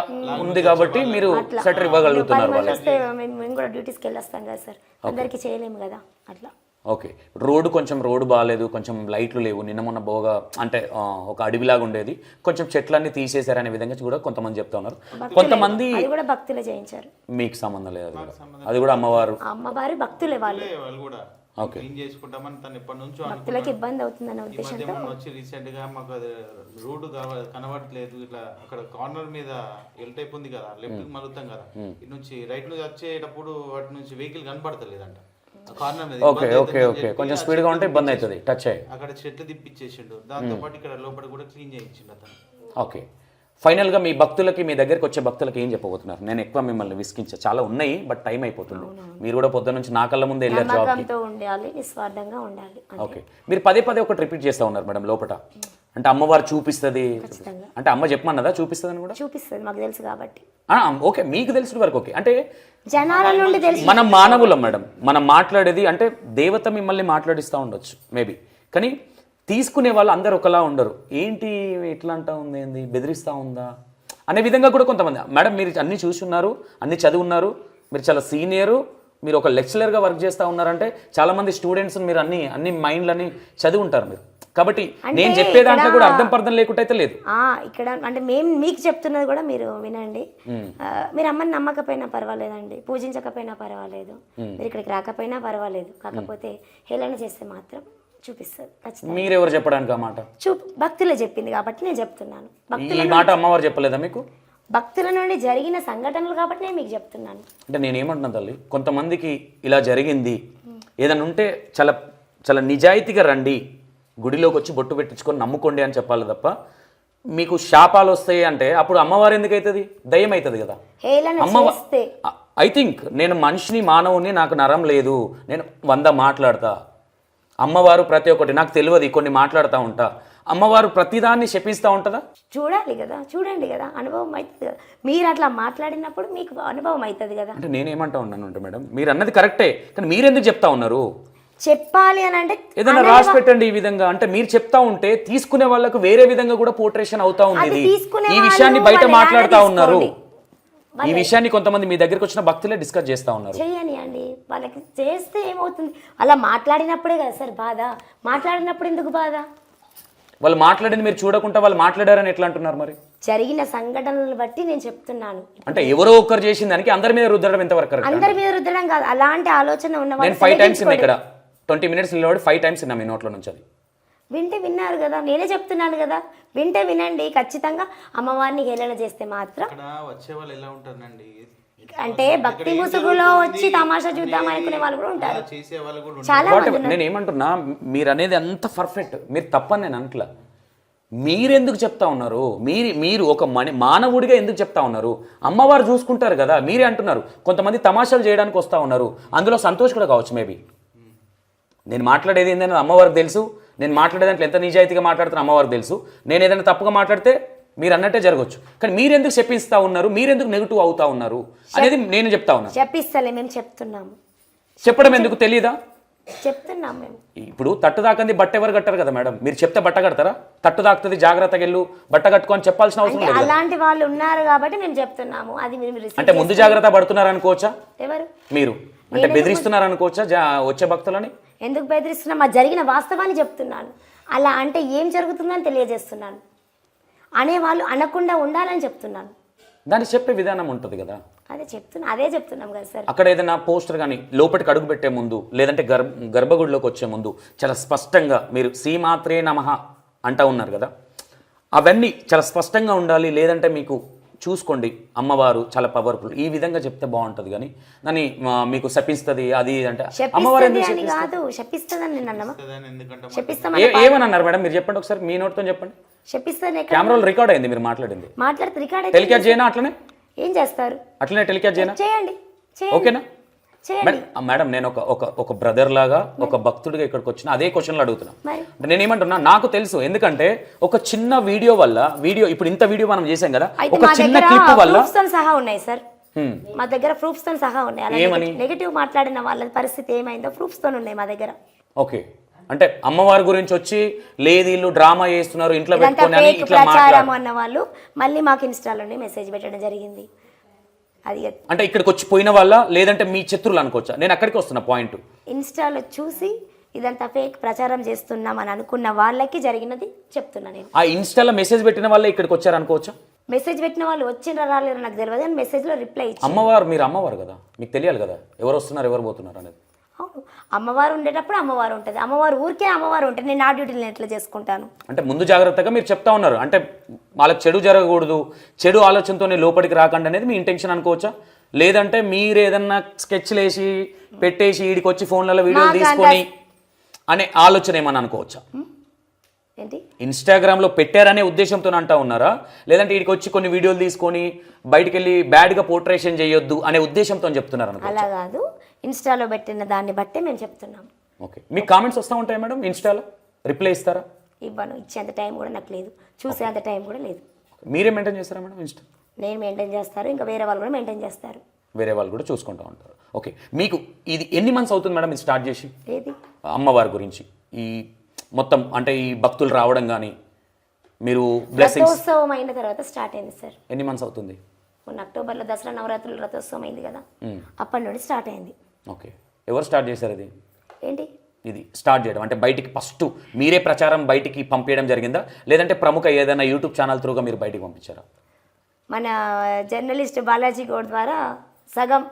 ఉంది కాబట్టి మీరు సెటర్ ఇవ్వగలుగుతున్నారు. మేము కూడా డ్యూటీస్కి వెళ్ళొస్తాం కదా సార్, అందరికీ చేయలేము కదా అట్లా. ఓకే. కొంచెం రోడ్డు బాగాలేదు, కొంచెం లైట్లు లేవు, నిన్న మొన్న బాగా అంటే ఒక అడవిలాగా ఉండేది, కొంచెం చెట్లన్నీ తీసేశారనే విధంగా కూడా కొంతమంది చెప్తా ఉన్నారు. కొంతమంది కూడా భక్తులే చేయించారు, మీకు సంబంధం లేదు, అది కూడా అమ్మవారు భక్తులే వాళ్ళు. ఓకే, చేసుకుంటామని తను ఎప్పటి నుంచో భక్తులకు ఇబ్బంది అవుతుందన్న ఉద్దేశంతో వచ్చి రీసెంట్ గా మాకు అది రోడ్డు కనబడట్లేదు, ఇట్లా అక్కడ కార్నర్ మీద ఎల్ టైప్ ఉంది కదా, లెఫ్ట్ మలుగుతాం కదా, ఇటు నుంచి రైట్ నుంచి వచ్చేటప్పుడు వాటి నుంచి వెహికల్ కనబడతలేదంట కార్నర్ మీద. ఓకే ఓకే ఓకే, కొంచెం స్పీడ్ గా ఉంటే ఇబ్బంది అవుతుంది, టచ్ అయ్యి అక్కడ చెట్లు తిప్పించేసిండు, దాంతో పాటు ఇక్కడ లోపల కూడా క్లీన్ చేయించిండు అతను. ఓకే. ఫైనల్గా మీ భక్తులకి, మీ దగ్గరకు వచ్చే భక్తులకి ఏం చెప్పబోతున్నారు? నేను ఎక్కువ మిమ్మల్ని విసిగించా, చాలా ఉన్నాయి బట్ టైం అయిపోతుంది, మీరు కూడా పొద్దున్న నుంచి నా కళ్ళ ముందే వెళ్ళారు జాబ్కి. ఉండాలి, నిస్వార్థంగా ఉండాలి. ఓకే, మీరు పదే ఒకటి రిపీట్ చేస్తూ ఉన్నారు మేడం లోపల, అంటే అమ్మవారు చూపిస్తుంది ఖచ్చితంగా. అంటే అమ్మ చెప్పమన్నదా చూపిస్తుందని కూడా చూపిస్తుంది, మాకు తెలుసు కాబట్టి. ఓకే, మీకు తెలిసిన వరకు ఓకే. అంటే జనాల నుండి తెలుసు. మనం మానవులం మేడం, మనం మాట్లాడేది అంటే దేవత మిమ్మల్ని మాట్లాడిస్తూ ఉండొచ్చు మేబీ, కానీ తీసుకునే వాళ్ళు అందరు ఒకలా ఉండరు. ఏంటి ఎట్లా అంటా ఉంది, ఏంది బెదిరిస్తూ ఉందా అనే విధంగా కూడా కొంతమంది. మేడం మీరు అన్నీ చూసున్నారు, అన్నీ చదువున్నారు, మీరు చాలా సీనియరు, మీరు ఒక లెక్చరర్గా వర్క్ చేస్తూ ఉన్నారంటే చాలామంది స్టూడెంట్స్ మీరు అన్ని మైండ్లని చదివి ఉంటారు మీరు, కాబట్టి నేను చెప్పే దాంట్లో కూడా అర్థం పర్థం లేకుండా అయితే లేదు. ఇక్కడ అంటే మేము మీకు చెప్తున్నది కూడా మీరు వినండి. మీరు అమ్మని నమ్మకపోయినా పర్వాలేదండి, పూజించకపోయినా పర్వాలేదు, మీరు ఇక్కడికి రాకపోయినా పర్వాలేదు, కాకపోతే హేళన చేస్తే మాత్రం చూపిస్తుంది ఖచ్చితంగా. మీరెవరు చెప్పడానికి ఆ మాట? భక్తులే చెప్పింది కాబట్టి నేను చెప్తున్నాను. ఈ మాట అమ్మవారు చెప్పలేదా మీకు? భక్తుల నుండి జరిగిన సంఘటనలు కాబట్టి నేను మీకు చెప్తున్నాను. అంటే నేనేమంటున్నా తల్లి, కొంతమందికి ఇలా జరిగింది ఏదైనా ఉంటే చాలా చాలా నిజాయితీగా రండి, గుడిలోకి వచ్చి బొట్టు పెట్టించుకొని నమ్ముకోండి అని చెప్పాలి తప్ప, మీకు శాపాలు వస్తాయి అంటే అప్పుడు అమ్మవారు ఎందుకు అవుతుంది? దయ్యం అవుతుంది కదా. ఐ థింక్ నేను మనిషిని మానవుని, నాకు నరం లేదు, నేను 100 మాట్లాడతా. అమ్మవారు ప్రతి ఒక్కటి నాకు తెలియదు, కొన్ని మాట్లాడుతూ ఉంటా. అమ్మవారు ప్రతిదాన్ని శపిస్తూ ఉంటుందా? చూడాలి కదా, చూడండి కదా, అనుభవం అవుతుంది కదా. మీరు అట్లా మాట్లాడినప్పుడు మీకు అనుభవం అవుతుంది కదా. అంటే నేనేమంటా ఉన్నాను అంటే మేడం, మీరు అన్నది కరెక్టే, కానీ మీరెందుకు చెప్తా ఉన్నారు? చెప్పాలి అని అంటే ఏదైనా రాసి పెట్టండి ఈ విధంగా. అంటే మీరు చెప్తా ఉంటే తీసుకునే వాళ్ళకు వేరే విధంగా కూడా పోర్ట్రేషన్ అవుతా ఉంది. ఈ విషయాన్ని బయట మాట్లాడుతూ ఉన్నారు. ఈ విషయాన్ని కొంతమంది మీ దగ్గరికి వచ్చిన భక్తులే డిస్కస్ చేస్తా ఉన్నారు. చేయని అండి, వాళ్ళకి చేస్తే ఏమవుతుంది? అలా మాట్లాడినప్పుడే కదా సార్ బాధ, మాట్లాడినప్పుడు ఎందుకు బాధ? వాళ్ళు మాట్లాడింది మీరు చూడకుండా వాళ్ళు మాట్లాడారని ఎట్లా అంటున్నారు మరి? జరిగిన సంఘటనలను బట్టి నేను చెప్తున్నాను. అంటే ఎవరో ఒక్కరు చేసిన దానికి అందరి మీద రుద్దడం ఎంతవరకు కరెక్ట్? అందరి మీద రుద్దడం కాదు, అలాంటి ఆలోచన ఉన్న నేను 5 టైమ్స్ విన్నా ఇక్కడ, 20 minutes నిలబడి 5 టైమ్స్ విన్నా మీ నోట్లో నుంచి. అది వింటే విన్నారు కదా, నేనే చెప్తున్నాను కదా, వింటే వినండి. ఖచ్చితంగా అమ్మవారిని హేళన చేస్తే మాత్రం వచ్చే వాళ్ళు ఎలా ఉంటారండి అంటే భక్తి ముసుగులో వచ్చి తమాషా చూద్దాం అనుకునే వాళ్ళు కూడా ఉంటారు, చాలా మంది. నేను ఏమంటున్నా, మీరు అనేది అంత పర్ఫెక్ట్, మీరు తప్పని నేను అంటలా. మీరెందుకు చెప్తా ఉన్నారు? మీరు ఒక మానవుడిగా ఎందుకు చెప్తా ఉన్నారు? అమ్మవారు చూసుకుంటారు కదా, మీరే అంటున్నారు. కొంతమంది తమాషాలు చేయడానికి వస్తూ ఉన్నారు, అందులో సంతోష్ కూడా కావచ్చు మేబీ. నేను మాట్లాడేది ఏంటంటే అమ్మవారికి తెలుసు, నేను మాట్లాడే దాంట్లో ఎంత నిజాయితీగా మాట్లాడుతున్నా అమ్మవారికి తెలుసు. నేను ఏదైనా తప్పుగా మాట్లాడితే మీరు అన్నట్టే జరగవచ్చు, కానీ మీరెందుకు చెప్పిస్తా ఉన్నారు, మీరెందుకు నెగిటివ్ అవుతా ఉన్నారు అనేది నేను చెప్తా ఉన్నా. చెప్పిస్తలే, మేము చెప్తున్నాము. చెప్పడం ఎందుకు తెలియదా? చెప్తున్నాం మేము. ఇప్పుడు తట్టు దాకంది బట్ట ఎవరు కట్టారు కదా మేడం, మీరు చెప్తే బట్ట కడతారా? తట్టు దాకుతుంది జాగ్రత్తగా వెళ్ళు, బట్ట కట్టుకొని చెప్పాల్సిన అవసరం లేదు. అలాంటి వాళ్ళు ఉన్నారు కాబట్టి మేము చెప్తున్నాము. అది అంటే ముందు జాగ్రత్త పడుతున్నారు అనుకోవచ్చా? ఎవరు? మీరు అంటే బెదిరిస్తున్నారు అనుకోవచ్చా వచ్చే భక్తులని? ఎందుకు బెదిరిస్తున్నా? మా జరిగిన వాస్తవాన్ని చెప్తున్నాను. అలా అంటే ఏం జరుగుతుందని తెలియజేస్తున్నాను. అనేవాళ్ళు అనకుండా ఉండాలని చెప్తున్నాను. దాన్ని చెప్పే విధానం ఉంటుంది కదా, అదే చెప్తున్నాం కదా సార్. అక్కడ ఏదైనా పోస్టర్ కానీ లోపలికి అడుగు పెట్టే ముందు, లేదంటే గర్భగుడిలోకి వచ్చే ముందు చాలా స్పష్టంగా మీరు శ్రీమాత్రే నమః అంటా ఉన్నారు కదా, అవన్నీ చాలా స్పష్టంగా ఉండాలి. లేదంటే మీకు చూసుకోండి అమ్మవారు చాలా పవర్ఫుల్, ఈ విధంగా చెప్తే బాగుంటుంది. కానీ దాన్ని మీకు శపిస్తుంది అది అంటే అమ్మవారు ఏమని అన్నారు మేడం? మీరు చెప్పండి ఒకసారి, మీ నోట్తో చెప్పండి. కెమెరాలో రికార్డ్ అయింది, మీరు మాట్లాడింది. టెలికాస్ట్ చేయనా? అట్లనే ఏం చేస్తారు? అట్లనే టెలికాస్ట్ చేయనా? చేయండి. ఓకేనా మేడం? నేను ఒక బ్రదర్ లాగా ఒక భక్తుడిగా ఇక్కడికి వచ్చిన అదే క్వశ్చన్లు అడుగుతున్నా. అంటే నేను ఏమంటున్నా, నాకు తెలుసు, ఎందుకంటే ఒక చిన్న వీడియో వల్ల, ఇప్పుడు ఇంత వీడియో మనం చేసాం కదా, ఒక చిన్న క్లిప్ వల్ల సహా ఉన్నాయి సార్, మా దగ్గర ప్రూఫ్స్ తో సహా ఉన్నాయి. ఏమని? నెగటివ్ మాట్లాడిన వాళ్ళ పరిస్థితి ఏమైందో ప్రూఫ్స్ తో ఉన్నాయి మా దగ్గర. ఓకే, అంటే అమ్మవారి గురించి వచ్చి లేదు వీళ్ళు డ్రామా చేస్తున్నారు ఇంట్లో పెట్టుకొని అని ఇట్లా మాట్లాడారు అన్న వాళ్ళు మళ్ళీ మాకు ఇన్స్టాలోనే మెసేజ్ పెట్టడం జరిగింది. అది అంటే ఇక్కడికి వచ్చి పోయిన వాళ్ళ, లేదంటే మీ శత్రువులు అనుకోవచ్చా? నేను అక్కడికి వస్తున్న పాయింట్, ఇన్స్టాలో చూసి ఇదంతా ఫేక్ ప్రచారం చేస్తున్నాం అని అనుకున్న వాళ్ళకి జరిగినది చెప్తున్నా నేను. ఆ ఇన్స్టాలో మెసేజ్ పెట్టిన వాళ్ళే ఇక్కడికి వచ్చారు అనుకోవచ్చా? మెసేజ్ పెట్టిన వాళ్ళు వచ్చిన రాలేరు నాకు తెలియదు, కానీ మెసేజ్లో రిప్లై ఇచ్చి. మీరు అమ్మవారు కదా, మీకు తెలియాలి కదా ఎవరు వస్తున్నారు ఎవరు పోతున్నారు అనేది. అవును, అమ్మవారు ఉండేటప్పుడు అమ్మవారు ఉంటుంది, అమ్మవారు ఊరికే అమ్మవారు ఉంటుంది. నేను నా డ్యూటీని ఎట్లా చేసుకుంటాను? అంటే ముందు జాగ్రత్తగా మీరు చెప్తా ఉన్నారు, అంటే వాళ్ళకి చెడు జరగకూడదు, చెడు ఆలోచనతోనే లోపలికి రాకండి అనేది మీ ఇంటెన్షన్ అనుకోవచ్చా? లేదంటే మీరు ఏదన్నా స్కెచ్లు వేసి పెట్టేసి వీడికి వచ్చి ఫోన్లలో వీడియోలు తీసుకొని అనే ఆలోచన ఏమని అనుకోవచ్చా? ఏంటి ఇన్స్టాగ్రామ్లో పెట్టారనే ఉద్దేశంతో అంటా ఉన్నారా? లేదంటే వీడికి వచ్చి కొన్ని వీడియోలు తీసుకొని బయటికి వెళ్ళి బ్యాడ్గా పోర్ట్రేషన్ చేయొద్దు అనే ఉద్దేశంతో చెప్తున్నారు? అలా కాదు, ఇన్స్టాలో పెట్టిన దాన్ని బట్టే మేము చెప్తున్నాం. ఓకే, మీకు కామెంట్స్ వస్తూ ఉంటాయి మేడం ఇన్స్టాలో, రిప్లై ఇస్తారా? ఇవ్వను, ఇచ్చేంత టైం కూడా నాకు లేదు, చూసేంత టైం కూడా లేదు. మీరే మెయింటైన్ చేస్తారా మేడం ఇన్స్టా? నేను మెయింటైన్ చేస్తారు, ఇంకా వేరే వాళ్ళు కూడా మెయింటైన్ చేస్తారు. వేరే వాళ్ళు కూడా చూసుకుంటూ ఉంటారు. ఓకే, మీకు ఇది ఎన్ని మంత్స్ అవుతుంది మేడం ఇది స్టార్ట్ చేసి? ఏది అమ్మవారి గురించి ఈ మొత్తం అంటే ఈ భక్తులు రావడం కానీ మీరు బ్లెస్సింగ్స్ రథోత్సవం అయిన తర్వాత స్టార్ట్ అయింది సార్. ఎన్ని మంత్స్ అవుతుంది? మొన్న అక్టోబర్లో దసరా నవరాత్రులు రథోత్సవం అయింది కదా, అప్పటి నుండి స్టార్ట్ అయింది. ఓకే, ఎవరు స్టార్ట్ చేశారు ఇది? ఏంటి ఇది స్టార్ట్ చేయడం అంటే బయటికి ఫస్ట్ మీరే ప్రచారం బయటికి పంపించడం జరిగిందా, లేదంటే ప్రముఖ ఏదైనా యూట్యూబ్ ఛానల్ త్రూగా మీరు బయటికి పంపించారా? మన జర్నలిస్ట్ బాలాజీ గౌడ్ ద్వారా సగం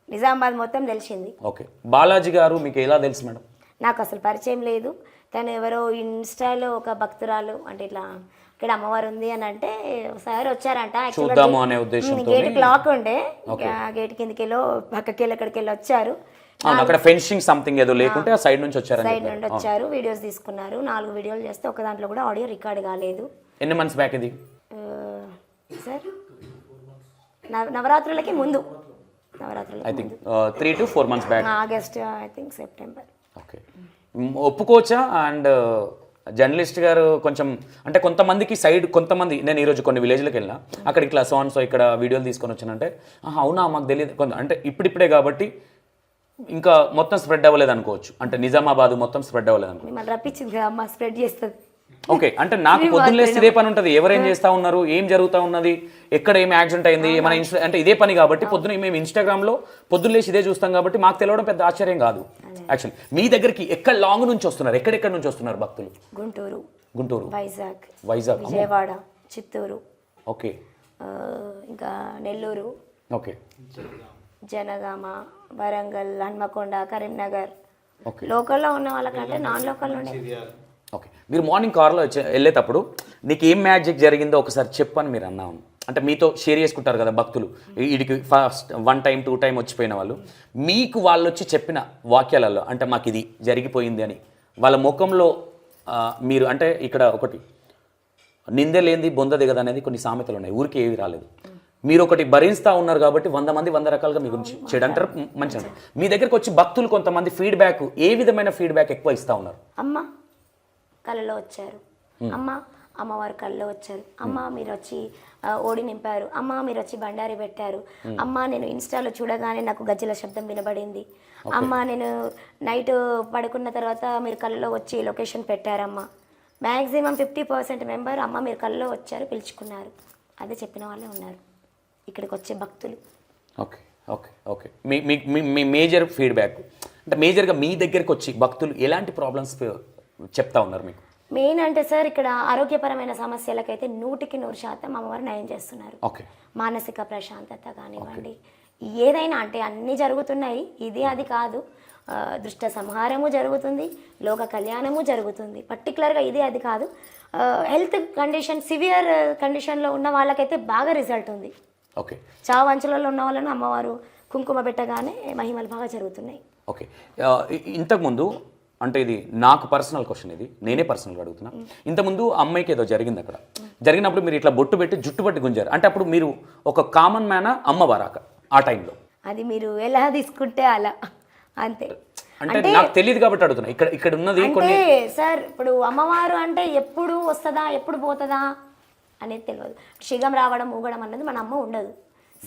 నిజామాబాద్ మొత్తం తెలిసింది. ఓకే, బాలాజీ గారు మీకు ఎలా తెలుసు మేడం? నాకు అసలు పరిచయం లేదు. తను ఎవరో ఇన్స్టాలో ఒక భక్తురాలు అంటే ఇట్లా ఇక్కడ అమ్మవారు ఉంది అని అంటే ఒకసారి వచ్చారంట. చూద్దాము అనే ఉద్దేశంతో గేట్ క్లాక్ ఉండే, గేట్ కిందకి వెళ్ళో పక్కకి వెళ్ళి అక్కడికి వెళ్ళి వచ్చారు. అక్కడ ఫెన్సింగ్ సంథింగ్ ఏదో లేకుంటే ఆ సైడ్ నుంచి వచ్చారు. సైడ్ నుండి వచ్చారు, వీడియోస్ తీసుకున్నారు. 4 వీడియోలు చేస్తే ఒక దాంట్లో కూడా ఆడియో రికార్డ్ కాలేదు. ఎన్ని మంత్స్ బ్యాక్ ఇది సార్? నవరాత్రులకి ముందు, నవరాత్రులకి I think 3 to 4 months back, August I think September. Okay, ఒప్పుకోవచ్చా? అండ్ జర్నలిస్ట్ గారు కొంచెం అంటే కొంతమందికి సైడ్ కొంతమంది, నేను ఈరోజు కొన్ని విలేజ్లకు వెళ్ళినా అక్కడ ఇట్లా సో ఇక్కడ వీడియోలు తీసుకొని వచ్చానంటే అవునా మాకు తెలియదు కొంత అంటే ఇప్పుడిప్పుడే కాబట్టి ఇంకా మొత్తం స్ప్రెడ్ అవ్వలేదు అనుకోవచ్చు. అంటే నిజామాబాద్ మొత్తం స్ప్రెడ్ అవ్వలేదు అనుకో. మిమ్మల్ని రప్పించింది కదా అమ్మ, స్ప్రెడ్ చేస్తుంది. ఓకే, అంటే నాకు పొద్దున్న లేసి ఇదే పని ఉంటుంది, ఎవరేం చేస్తూ ఉన్నారు, ఏం జరుగుతూ ఉన్నది, ఎక్కడ ఏం యాక్సిడెంట్ అయింది, మన అంటే ఇదే పని కాబట్టి పొద్దున్న మేము ఇన్స్టాగ్రామ్లో పొద్దున్న లేసి ఇదే చూస్తాం కాబట్టి మాకు తెలియడం పెద్ద ఆశ్చర్యం కాదు. యాక్చువల్లీ మీ దగ్గరికి ఎక్కడ లాంగ్ నుంచి వస్తున్నారు, ఎక్కడెక్కడ నుంచి వస్తున్నారు భక్తులు? గుంటూరు, వైజాగ్, విజయవాడ, చిత్తూరు, ఓకే, ఇంకా నెల్లూరు, ఓకే, జనగామ, వరంగల్, హన్మకొండ, కరీంనగర్. ఓకే, లోకల్లో ఉన్న వాళ్ళకంటే నాన్ లోకల్ నుండి. ఓకే, మీరు మార్నింగ్ కార్లో వెళ్ళేటప్పుడు నీకు ఏం మ్యాజిక్ జరిగిందో ఒకసారి చెప్పని మీరు అన్నాను. అంటే మీతో షేర్ చేసుకుంటారు కదా భక్తులు, వీడికి ఫస్ట్ 1 time 2 time వచ్చిపోయిన వాళ్ళు, మీకు వాళ్ళు వచ్చి చెప్పిన వాక్యాలలో అంటే మాకు ఇది జరిగిపోయింది అని వాళ్ళ ముఖంలో మీరు అంటే ఇక్కడ ఒకటి నిందే లేనిది బొంద దిగదు అనేది కొన్ని సామెతలు ఉన్నాయి, ఊరికి ఏవి రాలేదు. మీరు ఒకటి భరిస్తూ ఉన్నారు కాబట్టి 100 మంది 100 రకాలుగా మీ గురించి చెడు అంటారు, మంచి అంటారు. మీ దగ్గరకు వచ్చి భక్తులు కొంతమంది ఫీడ్బ్యాక్, ఏ విధమైన ఫీడ్బ్యాక్ ఎక్కువ ఇస్తూ ఉన్నారు? అమ్మ కళ్ళలో వచ్చారు, అమ్మ అమ్మవారు కళ్ళలో వచ్చారు, అమ్మ మీరు వచ్చి ఓడి నింపారు, అమ్మ మీరు వచ్చి బండారి పెట్టారు, అమ్మ నేను ఇన్స్టాలో చూడగానే నాకు గజ్జల శబ్దం వినబడింది, అమ్మ నేను నైట్ పడుకున్న తర్వాత మీరు కళ్ళలో వచ్చి లొకేషన్ పెట్టారమ్మ. మ్యాక్సిమం 50% మెంబర్ అమ్మ మీరు కళ్ళలో వచ్చారు పిలుచుకున్నారు, అదే చెప్పిన వాళ్ళే ఉన్నారు ఇక్కడికి వచ్చే భక్తులు. ఓకే, ఓకే, ఓకే, మీ మేజర్ ఫీడ్బ్యాక్ అంటే మేజర్గా మీ దగ్గరికి వచ్చి భక్తులు ఎలాంటి ప్రాబ్లమ్స్ చెప్తా ఉన్నారు మీకు? మెయిన్ అంటే సార్ ఇక్కడ ఆరోగ్యపరమైన సమస్యలకైతే 100% అమ్మవారు నయం చేస్తున్నారు. ఓకే, మానసిక ప్రశాంతత కానివ్వండి, ఏదైనా అంటే అన్నీ జరుగుతున్నాయి, ఇది అది కాదు, దుష్ట సంహారము జరుగుతుంది, లోక కళ్యాణము జరుగుతుంది. పర్టికులర్గా ఇది అది కాదు, హెల్త్ కండిషన్ సివియర్ కండిషన్లో ఉన్న వాళ్ళకైతే బాగా రిజల్ట్ ఉంది. ఓకే, చావు అంచులలో ఉన్న వాళ్ళను అమ్మవారు కుంకుమ పెట్టగానే మహిమలు బాగా జరుగుతున్నాయి. ఓకే, ఇంతకుముందు అంటే ఇది నాకు పర్సనల్ క్వశ్చన్, ఇది నేనే పర్సనల్గా అడుగుతున్నా. ఇంతకుముందు అమ్మాయికి ఏదో జరిగింది, అక్కడ జరిగినప్పుడు మీరు ఇట్లా బొట్టు పెట్టి జుట్టు పట్టి గుంజారు అంటే అప్పుడు మీరు ఒక కామన్ మ్యానా అమ్మవారాక ఆ టైంలో? అది మీరు ఎలా తీసుకుంటే అలా అంతే. అంటే నాకు తెలియదు కాబట్టి అడుగుతున్నా. ఇక్కడ ఉన్నది అంటే సార్ ఇప్పుడు అమ్మవారు అంటే ఎప్పుడు వస్తుందా ఎప్పుడు పోతుందా అనేది తెలియదు. శిగం రావడం ఊగడం అన్నది మన అమ్మ ఉండదు,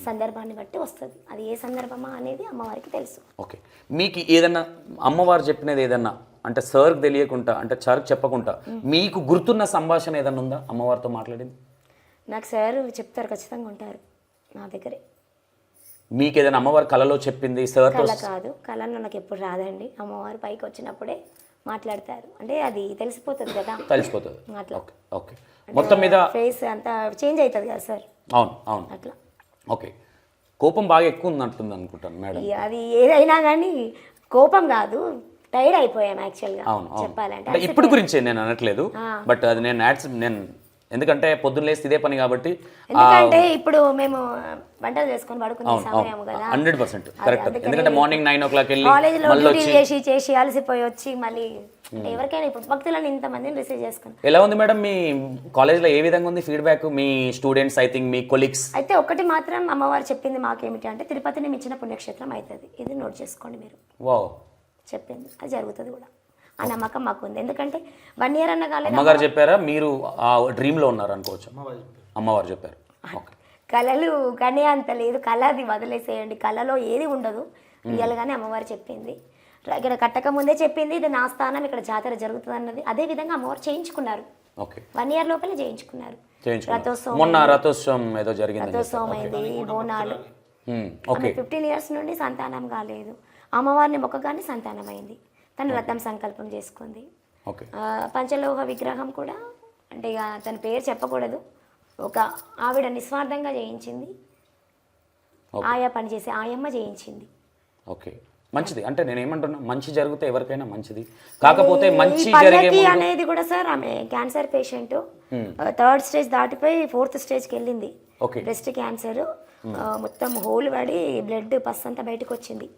సందర్భాన్ని బట్టి వస్తుంది. అది ఏ సందర్భమా అనేది అమ్మవారికి తెలుసు. ఓకే, మీకు ఏదన్నా అమ్మవారు చెప్పినది ఏదన్నా అంటే సార్కి తెలియకుండా అంటే సార్కి చెప్పకుండా మీకు గుర్తున్న సంభాషణ ఏదన్నా ఉందా అమ్మవారితో మాట్లాడింది? నాకు సార్ చెప్తారు, ఖచ్చితంగా ఉంటారు నా దగ్గరే. మీకు ఏదైనా అమ్మవారు కళలో చెప్పింది సార్? కళ కాదు, కళలో నాకు ఎప్పుడు రాదండి, అమ్మవారు పైకి వచ్చినప్పుడే మాట్లాడతారు. అంటే అది తెలిసిపోతుంది కదా, తెలిసిపోతుంది అట్లా. ఓకే, ఓకే, మొత్తం మీద ఫేస్ అంతా చేంజ్ అవుతుంది కదా సార్. అవును, అవును, అట్లా. ఓకే, కోపం బాగా ఎక్కువ ఉన్నట్టుంది అనుకుంటాను మేడం. అది ఏదైనా కానీ కోపం కాదు, టైర్డ్ అయిపోయాం యాక్చువల్గా చెప్పాలంటే. ఇప్పుడు గురించి నేను అనట్లేదు, బట్ అది నేను ఎందుకంటే పొద్దున్న లేస్తే ఇదే పని కాబట్టి. ఎందుకంటే ఇప్పుడు మేము వంటలు చేసుకొని పడుకునే సమయం కదా. 100% కరెక్ట్. ఎందుకంటే మార్నింగ్ 9 o'clock వెళ్ళి కాలేజీలో డ్యూటీ చేసి అలసిపోయి వచ్చి మళ్ళీ ఎవరికైనా ఇప్పుడు భక్తులను ఇంతమందిని రిసీవ్ చేసుకుని. ఎలా ఉంది మేడం మీ కాలేజ్లో, ఏ విధంగా ఉంది feedback me students, I think me colleagues? అయితే ఒకటి మాత్రం అమ్మవారు చెప్పింది మాకేమిటి అంటే తిరుపతిని మించిన పుణ్యక్షేత్రం అవుతుంది, ఇది నోట్ చేసుకోండి మీరు. వావ్, చెప్పింది అది జరుగుతుంది కూడా. ఆ నమ్మకం మాకు ఉంది. ఎందుకంటే 1 year అన్న కాలేదు. అమ్మగారు చెప్పారా, మీరు ఆ డ్రీమ్లో ఉన్నారు అనుకోవచ్చు? అమ్మవారు చెప్పారు. ఓకే. కళలు కనే అంత లేదు, కళ అది వదిలేసేయండి, కళలో ఏది ఉండదు, రియల్గానే అమ్మవారు చెప్పింది. ఇక్కడ కట్టక ముందే చెప్పింది, ఇది నా స్థానం, ఇక్కడ జాతర జరుగుతుంది అన్నది. అదే విధంగా అమ్మవారు చేయించుకున్నారు. ఓకే. 1 year లోపలే చేయించుకున్నారు. రథోత్సవం, మొన్న రథోత్సవం ఏదో జరిగింది. రథోత్సవం అయింది, బోనాలు. ఓకే. 15 years నుండి సంతానం కాలేదు, అమ్మవారిని మొక్కగానే సంతానం అయింది. తను రథం సంకల్పం చేసుకుంది. ఓకే. పంచలోహ విగ్రహం కూడా, అంటే ఇక తన పేరు చెప్పకూడదు, ఒక ఆవిడ నిస్వార్థంగా చేయించింది. ఆయా పనిచేసే ఆయమ్మ చేయించింది. ఓకే, మంచిది. అంటే నేను ఏమంటున్నా, మంచి జరిగితే ఎవరికైనా మంచిది. కాకపోతే మంచి జరిగే అనేది కూడా సార్, ఆమె క్యాన్సర్ పేషెంట్, 3rd stage దాటిపోయి 4th stage వెళ్ళింది. బ్రెస్ట్ క్యాన్సర్, మొత్తం హోల్ పడి బ్లడ్ పస్ అంతా బయటకు వచ్చింది.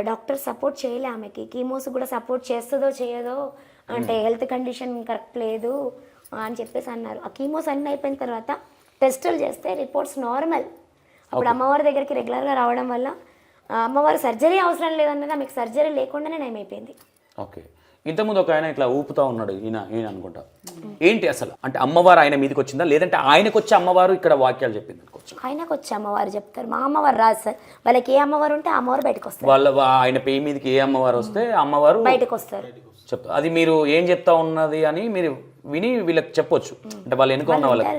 డాక్టర్ సపోర్ట్ చేయలే ఆమెకి. కీమోస్ కూడా సపోర్ట్ చేస్తుందో చేయదో, అంటే హెల్త్ కండిషన్ కరెక్ట్ లేదు అని చెప్పేసి అన్నారు. ఆ కీమోస్ అన్నీ అయిపోయిన తర్వాత టెస్టులు చేస్తే రిపోర్ట్స్ నార్మల్. అప్పుడు అమ్మవారి దగ్గరికి రెగ్యులర్గా రావడం వల్ల అమ్మవారు సర్జరీ అవసరం లేదన్నది ఆమెకు సర్జరీ లేకుండానే నయమైపోయింది. ఓకే. ఇంతకుముందు ఒక ఆయన ఇట్లా ఊపుతా ఉన్నాడు, ఈయన అనుకుంటా. ఏంటి అసలు, అంటే అమ్మవారు ఆయన మీదకి వచ్చిందా, లేదంటే ఆయనకు వచ్చి అమ్మవారు ఇక్కడ వాక్యాలు చెప్పింది అనుకోవచ్చు? ఆయనకు వచ్చి అమ్మవారు చెప్తారు, మా అమ్మవారు రాదు సార్. వాళ్ళకి ఏ అమ్మవారు ఉంటే అమ్మవారు బయటకు వస్తారు. ఆయన పేరు మీదకి ఏ అమ్మవారు వస్తే అమ్మవారు బయటకు వస్తారు. చెప్తారు. అది మీరు ఏం చెప్తా ఉన్నది అని మీరు విని వీళ్ళకి చెప్పొచ్చు. అంటే వాళ్ళు ఎన్నుకో ఉన్న వాళ్ళకి,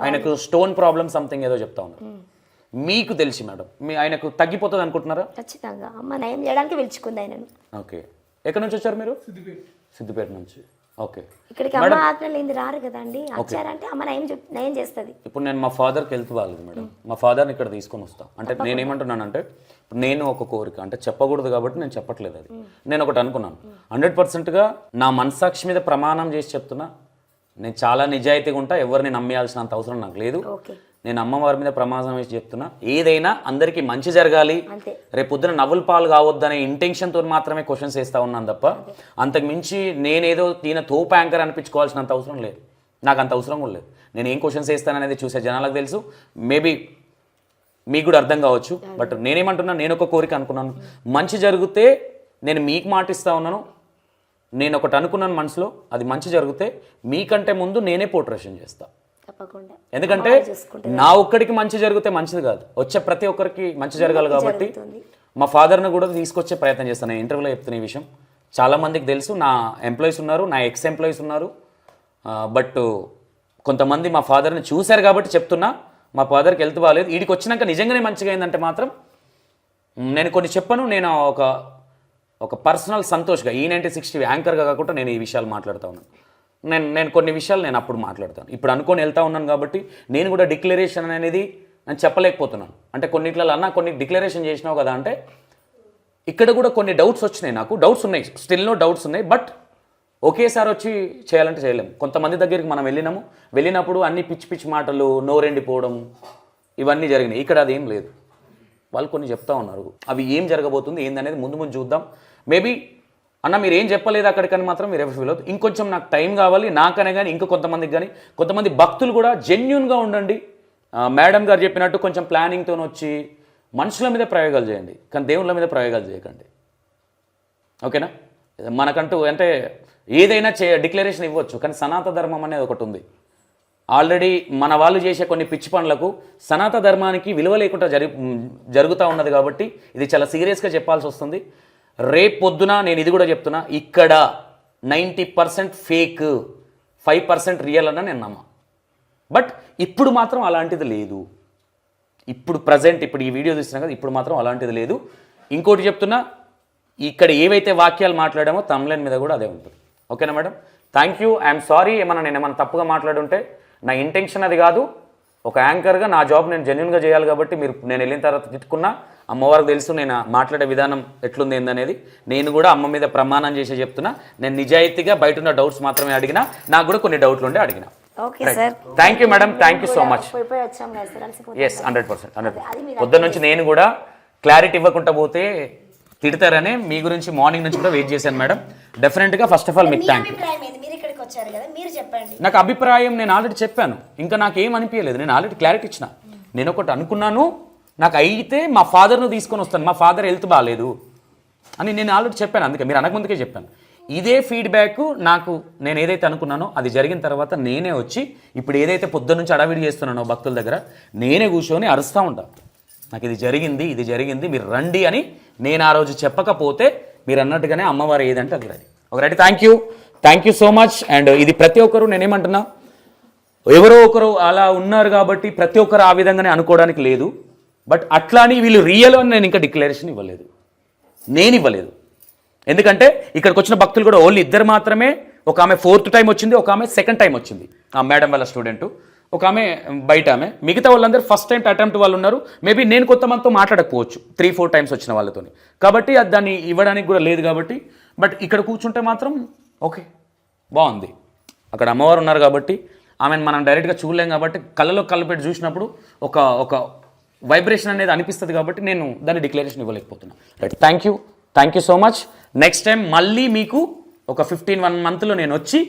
ఆయనకు స్టోన్ ప్రాబ్లమ్ సంథింగ్ ఏదో చెప్తా ఉన్నారు. మీకు తెలిసి మేడం, ఆయనకు తగ్గిపోతుంది అనుకుంటున్నారా? ఖచ్చితంగా అమ్మ నయం చేయడానికి పిలుచుకుంది ఆయనను. ఓకే. ఎక్కడి నుంచి వచ్చారు మీరు? సిద్దిపేట నుంచి. ఓకే. ఇక్కడికి అమ్మ ఆత్మలు ఏంది రారు కదండి, వచ్చారంటే అమ్మ నయం చేస్తుంది. ఇప్పుడు నేను మా ఫాదర్కి హెల్త్ బాగాలేదు మేడం, మా ఫాదర్ని ఇక్కడ తీసుకొని వస్తాను. అంటే నేనేమంటున్నానంటే, నేను ఒక కోరిక, అంటే చెప్పకూడదు కాబట్టి నేను చెప్పట్లేదు. అది నేను ఒకటి అనుకున్నాను, 100%గా నా మనసాక్షి మీద ప్రమాణం చేసి చెప్తున్నా, నేను చాలా నిజాయితీగా ఉంటా, ఎవరిని నమ్మేయాల్సినంత అవసరం నాకు లేదు. నేను అమ్మవారి మీద ప్రమాదం వేసి చెప్తున్నా, ఏదైనా అందరికీ మంచి జరగాలి, రేపు పొద్దున నవ్వుల పాలు కావద్దనే ఇంటెన్షన్తో మాత్రమే క్వశ్చన్స్ వేస్తూ ఉన్నాను తప్ప, అంతకు మించి నేనేదో ఈయన తోపు యాంకర్ అనిపించుకోవాల్సినంత అవసరం లేదు. నాకు అంత అవసరం కూడా లేదు. నేను ఏం క్వశ్చన్స్ వేస్తాననేది చూసే జనాలకు తెలుసు, మేబీ మీకు కూడా అర్థం కావచ్చు. బట్ నేనేమంటున్నా, నేను ఒక కోరిక అనుకున్నాను, మంచి జరిగితే నేను మీకు మాటిస్తా ఉన్నాను. నేను ఒకటి అనుకున్నాను మనసులో, అది మంచి జరిగితే మీకంటే ముందు నేనే పోర్ట్రేషన్ చేస్తాను. ఎందుకంటే నా ఒక్కడికి మంచి జరిగితే మంచిది కాదు, వచ్చే ప్రతి ఒక్కరికి మంచి జరగాలి. కాబట్టి మా ఫాదర్ని కూడా తీసుకొచ్చే ప్రయత్నం చేస్తాను. నేను ఇంటర్వ్యూలో చెప్తున్న ఈ విషయం చాలామందికి తెలుసు. నా ఎంప్లాయీస్ ఉన్నారు, నా ఎక్స్ ఎంప్లాయీస్ ఉన్నారు. బట్ కొంతమంది మా ఫాదర్ని చూశారు కాబట్టి చెప్తున్నా, మా ఫాదర్కి హెల్త్ బాగాలేదు, వీడికి వచ్చినాక నిజంగానే మంచిగా అయిందంటే మాత్రం నేను కొన్ని చెప్పను. నేను ఒక పర్సనల్ సంతోష్గా E9060 యాంకర్గా కాకుండా నేను ఈ విషయాలు మాట్లాడుతూ ఉన్నాను. నేను కొన్ని విషయాలు నేను అప్పుడు మాట్లాడతాను. ఇప్పుడు అనుకొని వెళ్తా ఉన్నాను కాబట్టి నేను కూడా డిక్లరేషన్ అనేది నేను చెప్పలేకపోతున్నాను. అంటే కొన్నిట్లలో అన్న కొన్ని డిక్లరేషన్ చేసినావు కదా అంటే, ఇక్కడ కూడా కొన్ని డౌట్స్ వచ్చినాయి, నాకు డౌట్స్ ఉన్నాయి, స్టిల్ డౌట్స్ ఉన్నాయి. బట్ ఒకేసారి వచ్చి చేయాలంటే చేయలేము. కొంతమంది దగ్గరికి మనం వెళ్ళినప్పుడు అన్ని పిచ్చి పిచ్చి మాటలు, నోరెండిపోవడం, ఇవన్నీ జరిగినాయి. ఇక్కడ అది ఏం లేదు. వాళ్ళు కొన్ని చెప్తా ఉన్నారు, అవి ఏం జరగబోతుంది ఏందనేది ముందు ముందు చూద్దాం. మేబీ అన్న మీరు ఏం చెప్పలేదు అక్కడికని మాత్రం మీరు ఎవరు ఫీల్ అవుతుంది. ఇంకొంచెం నాకు టైం కావాలి, నాకనే కానీ ఇంకో కొంతమందికి కానీ, కొంతమంది భక్తులు కూడా జెన్యున్గా ఉండండి. మేడం గారు చెప్పినట్టు కొంచెం ప్లానింగ్తో వచ్చి మనుషుల మీద ప్రయోగాలు చేయండి, కానీ దేవుళ్ళ మీద ప్రయోగాలు చేయకండి. ఓకేనా? మనకంటూ అంటే ఏదైనా డిక్లరేషన్ ఇవ్వచ్చు, కానీ సనాతన ధర్మం అనేది ఒకటి ఉంది. ఆల్రెడీ మన వాళ్ళు చేసే కొన్ని పిచ్చి పనులకు సనాతన ధర్మానికి విలువ లేకుండా జరుగుతూ ఉన్నది. కాబట్టి ఇది చాలా సీరియస్గా చెప్పాల్సి వస్తుంది. రేపు పొద్దున నేను ఇది కూడా చెప్తున్నా, ఇక్కడ 90% ఫేక్, 5% రియల్ అన్న నేను నమ్మా. బట్ ఇప్పుడు మాత్రం అలాంటిది లేదు. ఇప్పుడు ప్రజెంట్ ఇప్పుడు ఈ వీడియో చూస్తున్నా కదా, ఇప్పుడు మాత్రం అలాంటిది లేదు. ఇంకోటి చెప్తున్నా, ఇక్కడ ఏవైతే వాక్యాలు మాట్లాడామో తమ్లైన్ మీద కూడా అదే ఉంటుంది. ఓకేనా madam? Thank you. I'm sorry, నేను ఏమైనా తప్పుగా మాట్లాడుంటే. నా ఇంటెన్షన్ అది కాదు. ఒక యాంకర్గా నా జాబ్ నేను జెన్యున్గా చేయాలి కాబట్టి నేను వెళ్ళిన తర్వాత తిట్టుకున్నా. అమ్మవారికి తెలుసు నేను మాట్లాడే విధానం ఎట్లుంది ఏందనేది. నేను కూడా అమ్మ మీద ప్రమాణం చేసి చెప్తున్నా, నేను నిజాయితీగా బయట ఉన్న డౌట్స్ మాత్రమే అడిగినా. నాకు కూడా కొన్ని డౌట్లు ఉండే అడిగినా. Thank you madam, thank you so much. Yes 100%. పొద్దున్న నుంచి నేను కూడా క్లారిటీ ఇవ్వకుండా పోతే తిడతారనే మీ గురించి మార్నింగ్ నుంచి కూడా వెయిట్ చేశాను మేడం. డెఫినెట్గా ఫస్ట్ ఆఫ్ ఆల్ మీకు థ్యాంక్ యూ. నాకు అభిప్రాయం నేను ఆల్రెడీ చెప్పాను, ఇంకా నాకేం అనిపించలేదు. నేను ఆల్రెడీ క్లారిటీ ఇచ్చిన. నేను ఒకటి అనుకున్నాను, నాకు అయితే మా ఫాదర్ను తీసుకొని వస్తాను, మా ఫాదర్ హెల్త్ బాగాలేదు అని నేను ఆల్రెడీ చెప్పాను. అందుకే మీరు అనకముందుకే చెప్పాను. ఇదే ఫీడ్బ్యాక్ నాకు నేను ఏదైతే అనుకున్నానో అది జరిగిన తర్వాత నేనే వచ్చి ఇప్పుడు ఏదైతే పొద్దున్న నుంచి అడవిడి చేస్తున్నానో భక్తుల దగ్గర నేనే కూర్చొని అరుస్తూ ఉంటాను. నాకు ఇది జరిగింది మీరు రండి అని నేను ఆ రోజు చెప్పకపోతే మీరు అన్నట్టుగానే అమ్మవారు ఏదంటే అది రెడీ. ఒకటి thank you so much. And ఇది ప్రతి ఒక్కరు నేనేమంటున్నా, ఎవరో ఒకరు అలా ఉన్నారు కాబట్టి ప్రతి ఒక్కరు ఆ విధంగానే అనుకోవడానికి లేదు. బట్ అట్లా అని వీళ్ళు రియల్ అని నేను ఇంకా డిక్లరేషన్ ఇవ్వలేదు, నేను ఇవ్వలేదు. ఎందుకంటే ఇక్కడికి వచ్చిన భక్తులు కూడా ఓన్లీ ఇద్దరు మాత్రమే. ఒక ఆమె 4th టైం వచ్చింది, ఒక ఆమె 2nd టైం వచ్చింది, ఆ మేడం వాళ్ళ స్టూడెంట్, ఒక ఆమె బయట ఆమె. మిగతా వాళ్ళందరూ ఫస్ట్ టైం అటెంప్ట్ వాళ్ళు ఉన్నారు. మేబీ నేను కొంతమందితో మాట్లాడకపోవచ్చు 3-4 టైమ్స్ వచ్చిన వాళ్ళతో, కాబట్టి అది దాన్ని ఇవ్వడానికి కూడా లేదు కాబట్టి. బట్ ఇక్కడ కూర్చుంటే మాత్రం ఓకే బాగుంది. అక్కడ అమ్మవారు ఉన్నారు కాబట్టి ఆమెను మనం డైరెక్ట్గా చూడలేం కాబట్టి కళ్ళలో కళ్ళు పెట్టి చూసినప్పుడు ఒక వైబ్రేషన్ అనేది అనిపిస్తుంది కాబట్టి నేను దాన్ని డిక్లరేషన్ ఇవ్వలేకపోతున్నాను. Right, thank you so much. Next time మళ్ళీ మీకు ఒక 1 మంత్లో నేను వచ్చి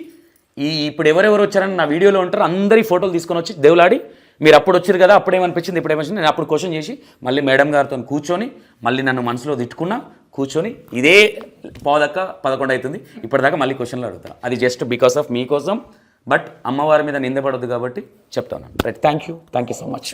ఇప్పుడు ఎవరెవరు వచ్చారని నా వీడియోలో ఉంటారు అందరి ఫోటోలు తీసుకొని వచ్చి దేవులాడి మీరు అప్పుడు వచ్చారు కదా అప్పుడేమనిపించింది ఇప్పుడేమనిపించింది నేను అప్పుడు క్వశ్చన్ చేసి మళ్ళీ మేడం గారితో కూర్చొని మళ్ళీ నన్ను మనసులో తిట్టుకున్నా కూర్చొని ఇదే 11 అవుతుంది ఇప్పటిదాకా మళ్ళీ క్వశ్చన్లు అడుగుతాను. అది జస్ట్ బికాస్ ఆఫ్ మీకోసం. బట్ అమ్మవారి మీద నిందపడద్దు కాబట్టి చెప్తాను. Right, thank you so much.